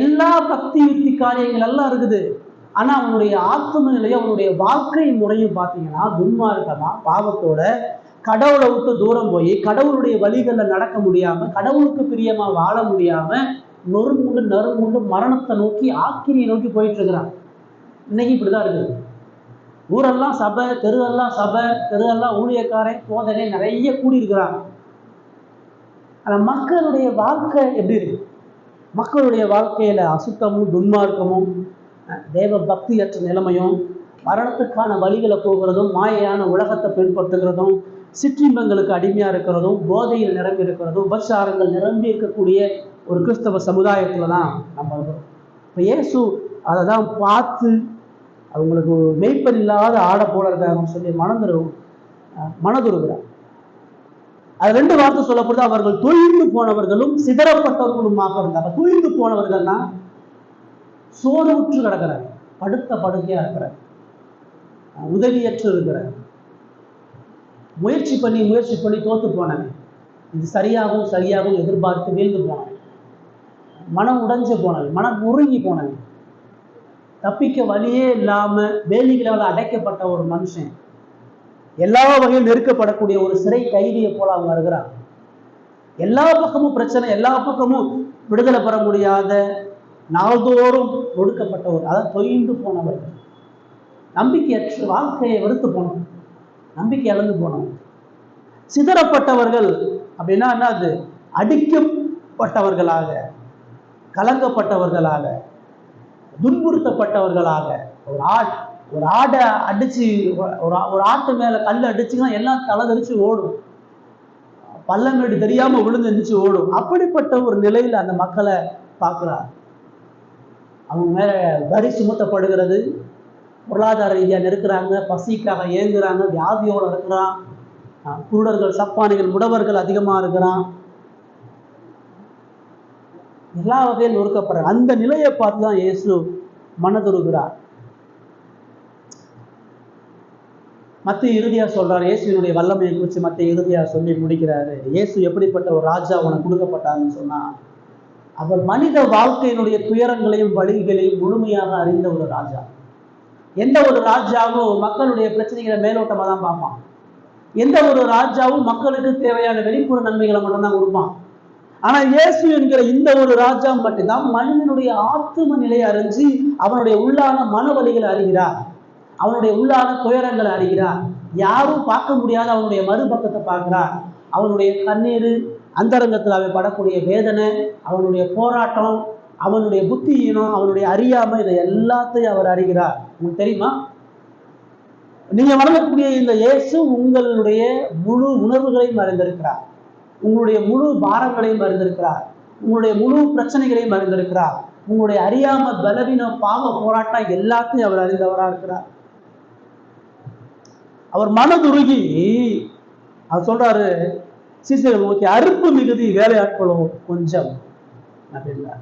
எல்லா பக்தி யுக்தி காரியங்கள் எல்லாம் இருக்குது. ஆனா அவனுடைய ஆத்ம நிலையும் அவனுடைய வாழ்க்கை முறையும் பார்த்தீங்கன்னா துன்மார்க்கமா பாவத்தோட கடவுளை விட்டு தூரம் போய் கடவுளுடைய வழிகளில் நடக்க முடியாம கடவுளுக்கு பிரியமா வாழ முடியாம நொறுங்குண்டு மரணத்தை நோக்கி ஆக்கிரியை நோக்கி போயிட்டு இருக்கிறான். இன்னைக்கு இப்படிதான் இருக்குது. ஊரெல்லாம் சபை, தெருவெல்லாம் சபை, தெருவெல்லாம் ஊழியக்காரன், போதனை நிறைய கூடி இருக்கிறாங்க. ஆனா மக்களுடைய வாழ்க்கை எப்படி இருக்கு? மக்களுடைய வாழ்க்கையில அசுத்தமும் துன்மார்க்கமும் தேவ பக்தியற்ற நிலைமையும் மரணத்துக்கான வழிகளை போகிறதும் மாயையான உலகத்தை பின்பற்றுகிறதும் சிற்றின்பங்களுக்கு அடிமையா இருக்கிறதும் போதையில் நிரம்பி இருக்கிறதும் உபச்சாரங்கள் நிரம்பி இருக்கக்கூடிய ஒரு கிறிஸ்தவ சமுதாயத்துல தான் நம்ம இருக்கிறோம். இப்போ இயேசு அதை தான் பார்த்து அவங்களுக்கு மெய்ப்பன் இல்லாத ஆடை போல இருக்காங்கன்னு சொல்லி மனதுருகிறார். அது 2 வார்த்தை சொல்லப்படுது. அவர்கள் தொய்ந்து போனவர்களும் சிதறப்பட்டவர்களுமாக இருந்தாங்க. தொய்ந்து போனவர்கள்னா சோர்வுற்று கிடக்கிறார், படுத்த படுக்கையா இருக்கிறார், உதவியற்று இருக்கிறார், முயற்சி பண்ணி தோத்து போனவன், இது சரியாகவும் எதிர்பார்த்து வீழ்ந்து போனவன், மனம் உடைஞ்சு போனவன், மனம் உருகி போனவன், தப்பிக்க வழியே இல்லாம வேலிகளால் அடைக்கப்பட்ட ஒரு மனுஷன், எல்லா வகையும் நெருக்கப்படக்கூடிய ஒரு சிறை கைதியை போல அவங்க இருக்கிறாங்க. எல்லா பக்கமும் பிரச்சனை, எல்லா பக்கமும் விடுதலை பெற முடியாத, நாள்தோறும் ஒடுக்கப்பட்டவர், அதாவது தொய்ந்து போனவர்கள், நம்பிக்கையற்ற வாழ்க்கையை வெறுத்து போனவங்க, நம்பிக்கை இழந்து போனவங்க, சிதறப்பட்டவர்கள். அப்படின்னா என்ன? அது அடிக்கப்பட்டவர்களாக, கலங்கப்பட்டவர்களாக, துன்புறுத்தப்பட்டவர்களாக. ஒரு ஆடை அடிச்சு, ஒரு ஆட்டு மேல கல் அடிச்சுன்னா எல்லாம் தலைதறிச்சு ஓடும், பள்ளமேடு தெரியாம விழுந்து எந்திரிச்சு ஓடும். அப்படிப்பட்ட ஒரு நிலையில் அந்த மக்களை பார்க்கிறார். அவங்க மேல வரி சுமத்தப்படுகிறது, பொருளாதார ரீதியா நெருக்கிறாங்க, பசிக்காக ஏங்குறாங்க, வியாதியோட இருக்கிறான், குருடர்கள், சப்பானிகள், முடவர்கள் அதிகமா இருக்கிறான், எல்லா வகையில் நொறுக்கப்படுற அந்த நிலையை பார்த்துதான் இயேசு மனதுருகிறார். மத்திய இறுதியா சொல்றாரு, இயேசுவினுடைய வல்லமையை குறித்து மத்திய இறுதியா சொல்லி முடிக்கிறாரு. இயேசு எப்படிப்பட்ட ஒரு ராஜா உனக்கு கொடுக்கப்பட்டாருன்னு சொன்னா, அவர் மனித வாழ்க்கையினுடைய துயரங்களையும் வழிகளையும் முழுமையாக அறிந்த ஒரு ராஜா. எந்த ஒரு ராஜாவும் மக்களுடைய பிரச்சனைகளை மேலோட்டமாக தான் பார்ப்பான். எந்த ஒரு ராஜாவும் மக்களுக்கு தேவையான வெளிப்புற நன்மைகளை மட்டும்தான் கொடுப்பான். ஆனா இயேசு என்கிற இந்த ஒரு ராஜா மட்டும்தான் மனிதனுடைய ஆத்தும நிலையை அறிஞ்சு அவனுடைய உள்ளான மனவலிகளை அறிகிறார், அவனுடைய உள்ளான துயரங்களை அறிகிறார். யாரும் பார்க்க முடியாத அவனுடைய மறுபக்கத்தை பார்க்கிறார். அவனுடைய கண்ணீர், அந்தரங்கத்தில் அவன் படக்கூடிய வேதனை, அவனுடைய போராட்டம், அவனுடைய புத்தியீனம், அவனுடைய அறியாமை, இதை எல்லாத்தையும் அவர் அறிகிறார். உங்களுக்கு தெரியுமா, நீங்க வணங்கக்கூடிய இந்த இயேசு உங்களுடைய முழு உணர்வுகளையும் அறிந்திருக்கிறார், உங்களுடைய முழு பாரங்களையும் அறிந்திருக்கிறார், உங்களுடைய முழு பிரச்சனைகளையும் அறிந்திருக்கிறார், உங்களுடைய அறியாம பலவீனம் பாவ போராட்டம் எல்லாத்தையும் அவர் அறிந்தவராக இருக்கிறார். அவர் மனதுருகி அவர் சொல்றாரு, சீசர்கள் நோக்கி அறுப்பு மிகுதி வேலையாட்களும் கொஞ்சம் அப்படின்னா.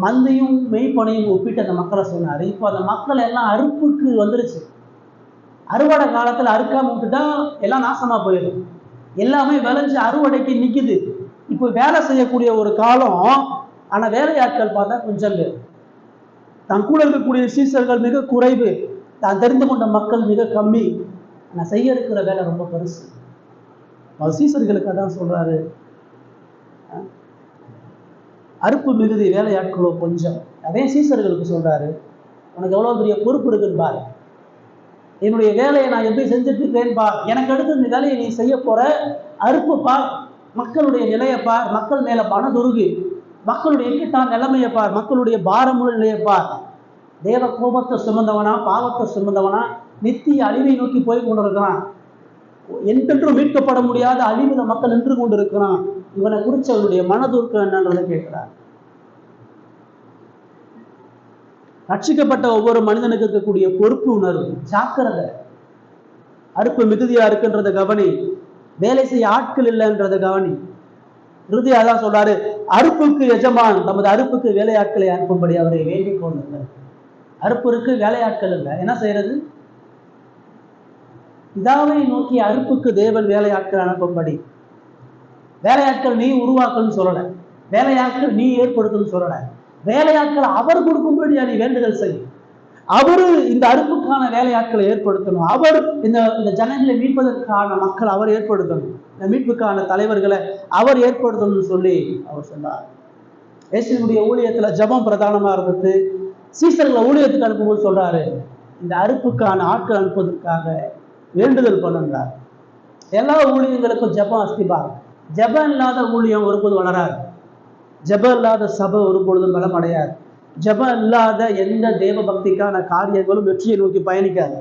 மந்தையும் மெய்ப்பனையும் ஒப்பிட்டு அந்த மக்களை சொன்னாரு. இப்போ அந்த மக்கள் எல்லாம் அறுப்புக்கு வந்துருச்சு. அறுவடை காலத்துல அறுக்காம விட்டுட்டா எல்லாம் நாசமா போயிடும். எல்லாமே விளைஞ்சு அறுவடைக்கு நிக்குது. இப்போ வேலை செய்யக்கூடிய ஒரு காலம். ஆனா வேலையாட்கள் பார்த்தா கொஞ்சம் பேர். தான் கூட இருக்கக்கூடிய சீசர்கள் மிக குறைவு, தான் தெரிந்து கொண்ட மக்கள் மிக கம்மி. ஆனா செய்ய இருக்கிற வேலை ரொம்ப பெருசு. அவர் சீசர்களுக்கு அதான் சொல்றாரு, அறுப்பு மிகுதி வேலையாட்களோ கொஞ்சம். அதே சீசர்களுக்கு சொல்றாரு, உனக்கு எவ்வளவு பெரிய பொறுப்பு இருக்குன்னு பாரு, என்னுடைய வேலையை நான் எப்படி செஞ்சுட்டு இருக்கேன்னு பார், எனக்கு அடுத்து இந்த வேலையை நீ செய்ய போற, அறுப்பு பார், மக்களுடைய நிலையை பார், மக்கள் மேல மனதுருகு, மக்களுடைய இக்கட்டான நிலைமையை பார், மக்களுடைய பாரமுள்ள நிலையை பார். தேவ கோபத்தை சுமந்தவனா, பாவத்தை சுமந்தவனா, நித்திய அழிவை நோக்கி போய் கொண்டிருக்கிறான், என்றென்றும் மீட்கப்பட முடியாத அழிவுல மக்கள் நின்று கொண்டிருக்கிறான். இவனை குறித்து அவனுடைய மனதுருக்கம் என்னன்றதை கேட்கிறார். ரட்சிக்கப்பட்ட ஒவ்வொரு மனிதனுக்கு இருக்கக்கூடிய பொறுப்பு உணர்வு, ஜாக்கிரதை. அறுப்பு மிகுதியா இருக்குன்றத கவனி, வேலை செய்ய ஆட்கள் இல்லைன்றத கவனி. இறுதியாக தான் சொல்றாரு, அறுப்புக்கு எஜமான் தமது அறுப்புக்கு வேலையாட்களை அனுப்பும்படி அவரை வேண்டிக் கொள்ளுங்கள். அறுப்பிற்கு வேலையாட்கள் இல்லை, என்ன செய்யறது? பிதாவை நோக்கி அறுப்புக்கு தேவன் வேலையாட்கள் அனுப்பும்படி. வேலையாட்கள் நீ உருவாக்கணும்னு சொல்லல, வேலையாட்கள் நீ ஏற்படுத்தணும்னு சொல்லல, வேலையாட்கள் அவர் கொடுக்கும்படி நீ வேண்டுதல் செய்யும். அவரு இந்த அறுப்புக்கான வேலையாட்களை ஏற்படுத்தணும். அவர் இந்த ஜனங்களை மீட்பதற்கான மக்கள் அவர் ஏற்படுத்தணும், இந்த மீட்புக்கான தலைவர்களை அவர் ஏற்படுத்தணும்னு சொல்லி அவர் சொன்னார். இயேசுவினுடைய ஊழியத்துல ஜெபம் பிரதானமா இருந்தது. சீசர்களை ஊழியத்துக்கு அனுப்பும்போது சொல்றாரு, இந்த அறுப்புக்கான ஆட்கள் அனுப்புவதற்காக வேண்டுதல் பண்ணுறார். எல்லா ஊழியங்களுக்கும் ஜெபம் அஸ்திபாரம். ஜெபம் இல்லாத ஊழியம் ஒருபோது வளராது. ஜெபம் இல்லாத சபை ஒருபொழுதும் பலம் அடையாது. ஜெபம் இல்லாத எந்த தேவ பக்திக்கான காரியங்களும் வெற்றியை நோக்கி பயணிக்காது.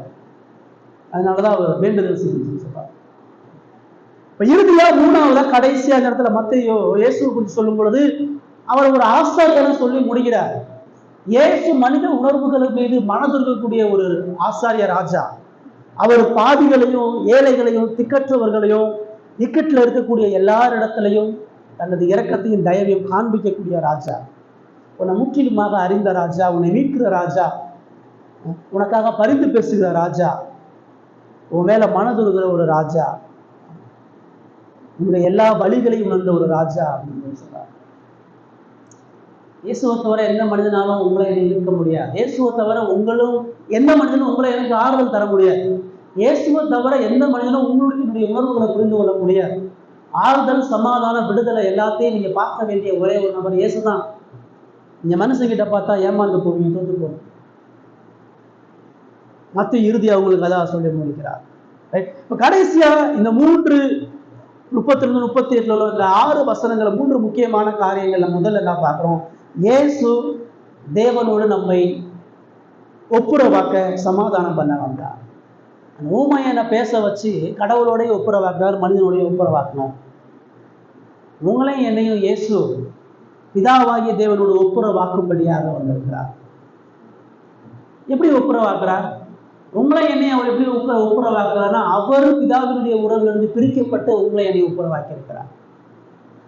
அதனாலதான் அவர் வேண்டுதல் செய்து சொல்றார். இப்ப இறுதியா மூணாவதா கடைசியா நேரத்துல மத்தேயு இயேசு குறித்து சொல்லும் பொழுது அவர் ஒரு ஆசாரியரை சொல்லி முடிகிறார். இயேசு மனித உணர்வுகள் மீது மனதிருக்கக்கூடிய ஒரு ஆசாரிய ராஜா. அவர் பாவிகளையும் ஏழைகளையும் திக்கற்றவர்களையும் இக்கட்டில் இருக்கக்கூடிய எல்லாரிடத்திலையும் தனது இரக்கத்தையும் தயவையும் காண்பிக்கக்கூடிய ராஜா. உன்னை முற்றிலுமாக அறிந்த ராஜா, உன்னை மீட்கிற ராஜா, உனக்காக பரிந்து பேசுகிற ராஜா, உன் மேல மனதுருகிற ஒரு ராஜா, உங்களுடைய எல்லா வழிகளையும் உணர்ந்த ஒரு ராஜா அப்படின்னு சொல்றார். இயேசுவை தவிர எந்த மனிதனாலும் உங்களை இருக்க முடியாது. இயேசுவை தவிர உங்களும் எந்த மனிதனும் உங்களை எனக்கு ஆறுதல் தர முடியாது. இயேசுவை தவிர எந்த மனிதனும் உங்களுடைய உணர்வுகளை புரிந்து கொள்ள முடியாது. ஆறுதல், சமாதானம், விடுதலை எல்லாத்தையும் நீங்க பார்க்க வேண்டிய ஒரே ஒரு நபர் இயேசு தான். நீங்க மனுஷங்கிட்ட பார்த்தா ஏமாந்து போவீங்க, தோத்து போவீங்க. மத்திய இறுதி அவங்களுக்கு அதான் சொல்லி முடிக்கிறார். இப்ப கடைசியா இந்த 3:32, 38 உள்ள இந்த 6 வசனங்களை 3 முக்கியமான காரியங்கள்ல முதல்ல என்ன பார்க்கிறோம்? இயேசு தேவனோடு நம்மை ஒப்புரவாக்க சமாதானம் பண்ண வந்தார். அந்த ஊமையனை பேச வச்சு கடவுளோடய ஒப்புரவாக்குறார், மனிதனோடைய ஒப்புரவாக்குனார். உங்களையும் என்னையும் இயேசு பிதாவாகிய தேவனோடு ஒப்புரவாக்கும்படியாக வந்திருக்கிறார். எப்படி ஒப்புரவாக்குறார்? உங்களை என்னையும் அவர் எப்படி ஒப்புரவாக்குறாருன்னா, அவர் பிதாவினுடைய உறவிலிருந்து பிரிக்கப்பட்டு உங்களை என்னை ஒப்புரவாக்கி இருக்கிறார்.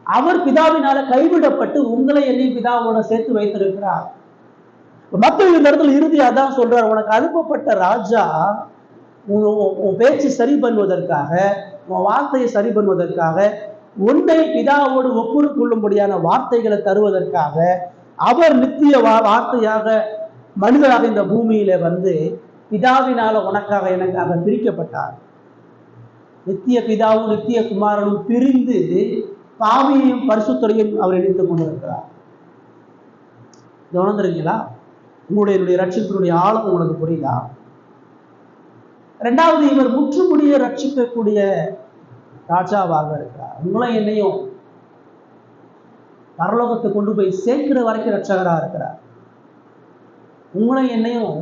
அவர் பிதாவினால கைவிடப்பட்டு உங்களை என்னையும் பிதாவோட சேர்த்து வைத்திருக்கிறார். மத்தேயு இந்த இடத்துல இறுதியா தான் சொல்றார், உனக்கு அனுப்பப்பட்ட ராஜா உன் பேச்சு சரி பண்ணுவதற்காக, உன் வார்த்தையை சரி பண்ணுவதற்காக, உன்னை பிதாவோடு ஒப்புரு கொள்ளும்படியான வார்த்தைகளை தருவதற்காக அவர் நித்திய வார்த்தையாக மனிதராக இந்த பூமியில வந்து பிதாவினால உனக்காக எனக்காக பிரிக்கப்பட்டார். நித்திய பிதாவும் நித்திய குமாரனும் பிரிந்து பாவியையும் பரிசுத்தரையும் அவர் இணைத்துக் கொண்டிருக்கிறார். உணர்ந்துருக்கீங்களா? உங்களுடைய ரட்சிப்பினுடைய ஆழம் உங்களுக்கு புரியுதா? இரண்டாவது, இவர் முற்றுமுடிய ரட்சிக்கக்கூடிய ராஜாவாக இருக்கிறார். உங்களை என்னையும் பரலோகத்தை கொண்டு போய் சேர்க்கிற வரைக்கும் ரட்சகராக இருக்கிறார். உங்களை என்னையும்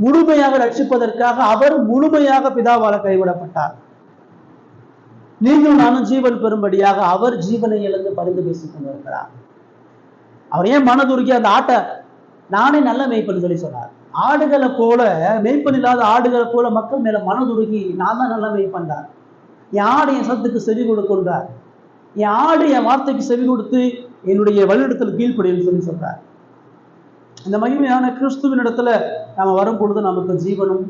முழுமையாக ரட்சிப்பதற்காக அவர் முழுமையாக பிதாவால கைவிடப்பட்டார். நீங்களும் நானும் ஜீவன் பெறும்படியாக அவர் ஜீவனை இழந்து பரிந்து பேசிக் கொண்டிருக்கிறார். அவர் ஏன் மனதுருகி அந்த ஆட்டை நானே நல்ல மேய்ப்பன் சொல்லி சொன்னார். ஆடுகளை போல, மேய்ப்பன் இல்லாத ஆடுகளை போல மக்கள் மேல மனதுருகி நான் தான் நல்ல மேய்ப்பன்றார். என் ஆடு என் சத்துக்கு செவி கொடுக்கின்றார். என் ஆடு என் வார்த்தைக்கு செவி கொடுத்து என்னுடைய வழிநடத்தல் கீழ்ப்படின்னு சொல்லி சொல்றார். இந்த மகிமையான கிறிஸ்துவின் இடத்துல நாம வரும் பொழுது நமக்கு ஜீவனும்,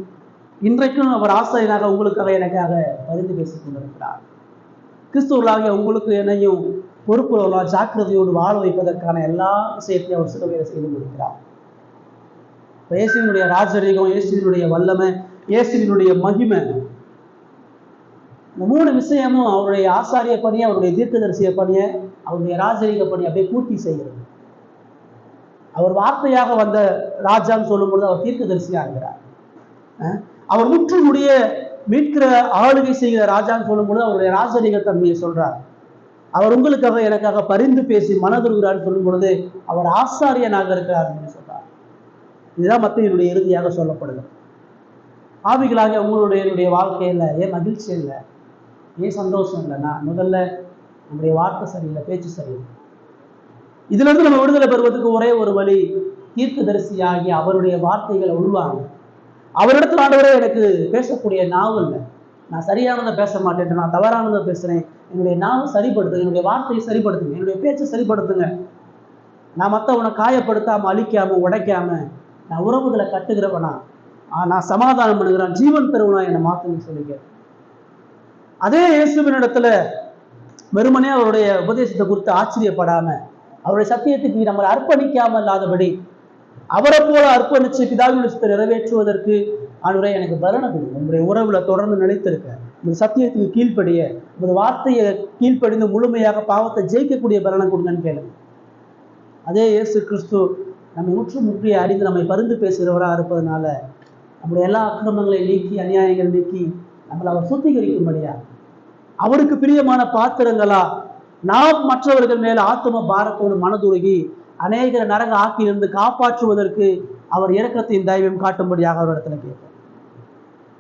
இன்றைக்கும் அவர் ஆசிரியனாக உங்களுக்காக எனக்காக பரிந்து பேசிக் கொண்டிருக்கிறார். கிறிஸ்துவர்களாகிய உங்களுக்கு என்னையும் பொறுப்புள்ள ஜாக்கிரதையோடு வாழ வைப்பதற்கான எல்லா விஷயத்தையும் அவர் சிலுவையில செய்து கொடுக்கிறார். இயேசுவினுடைய ராஜரீகம், இயேசுவினுடைய வல்லமை, இயேசுவினுடைய மகிமை, இந்த மூணு விஷயமும் அவருடைய ஆசாரிய பணியை, அவருடைய தீர்க்கதரிசிய பணியை, அவருடைய ராஜரீக பணியை அப்படியே பூர்த்தி செய்கிறது. அவர் வார்த்தையாக வந்த ராஜான்னு சொல்லும் பொழுது அவர் தீர்க்கதரிசியா இருக்கிறார். அவர் முற்றுமுடிய மீட்கிற ஆளுகை செய்கிற ராஜான்னு சொல்லும் பொழுது அவருடைய ராஜரீக தன்மையை சொல்றார். அவர் உங்களுக்காக எனக்காக பரிந்து பேசி மனதுருகிறான்னு சொல்லும் பொழுது அவர் ஆசாரியனாக இருக்கிறார் என்று சொல்றார். இதுதான் மத்தேயுடைய இறுதியாக சொல்லப்படுது. ஆவிகளாக உங்களுடைய வாழ்க்கையில ஏன் மகிழ்ச்சி இல்லை, ஏன் சந்தோஷம் இல்லைன்னா முதல்ல நம்முடைய வார்த்தை சரியில்லை, பேச்சு சரியில்லை. இதுல இருந்து நம்ம விடுதலை பெறுவதற்கு ஒரே ஒரு வழி, தீர்க்கதரிசியாகி அவருடைய வார்த்தைகளை உள்வாங்க. அவரிடத்துல ஆண்டவரே எனக்கு பேசக்கூடிய நாவு இல்லை, நான் சரியானதை பேச மாட்டேன், நான் தவறானதை பேசுறேன், என்னுடைய நாவை சரிப்படுத்துங்க, என்னுடைய வார்த்தையை சரிப்படுத்துங்க, என்னுடைய பேச்சை சரிப்படுத்துங்க. நான் மற்றவனை காயப்படுத்தாம, அழிக்காம, உடைக்காம, நான் உறவுகளை கட்டுகிறவனா, நான் சமாதானம் பண்ணுகிறேன், ஜீவன் தருவனா என்னை மாற்றுன்னு சொல்லிக்க. அதே இயேசுவின் இடத்துல வெறுமனே அவருடைய உபதேசத்தை குறித்து ஆச்சரியப்படாம, அவருடைய சத்தியத்துக்கு நம்மளை அர்ப்பணிக்காம இல்லாதபடி அவரை போல அர்ப்பணிச்சு பிதாவின் விஷயத்தை நிறைவேற்றுவதற்கு ஆண்டவரே எனக்கு பலனை கொடுங்க. உங்களுடைய உறவுல தொடர்ந்து நிலைத்திருக்க, இந்த சத்தியத்துக்கு கீழ்ப்படிய, இந்த வார்த்தையை கீழ்ப்படிந்து முழுமையாக பாவத்தை ஜெயிக்கக்கூடிய பலனை கொடுங்கன்னு கேளுங்க. அதே இயேசு கிறிஸ்து நம்மை முற்றிய அறிந்து நம்மை பரிந்து பேசுகிறவராக இருப்பதனால நம்முடைய எல்லா அக்கிரமங்களை நீக்கி, அநியாயங்களை நீக்கி நம்மளை அவர் சுத்திகரிக்கும்படியா, அவருக்கு பிரியமான பாத்திரங்களா நாம் மற்றவர்கள் மேல ஆத்தும பாரத்தோடு மனதுருகி அநேக நரக ஆக்கியிருந்து காப்பாற்றுவதற்கு அவர் இரக்கத்தின் தயவையும் காட்டும்படியாக அவர் இடத்துல கேட்பார்.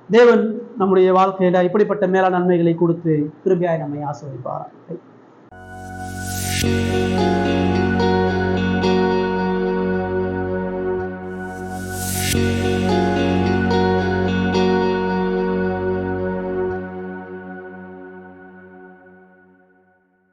தேவன் நம்முடைய வாழ்க்கையில இப்படிப்பட்ட மேலான நன்மைகளை கொடுத்து கிருபையாய் நம்மை ஆசீர்வதிப்பார்.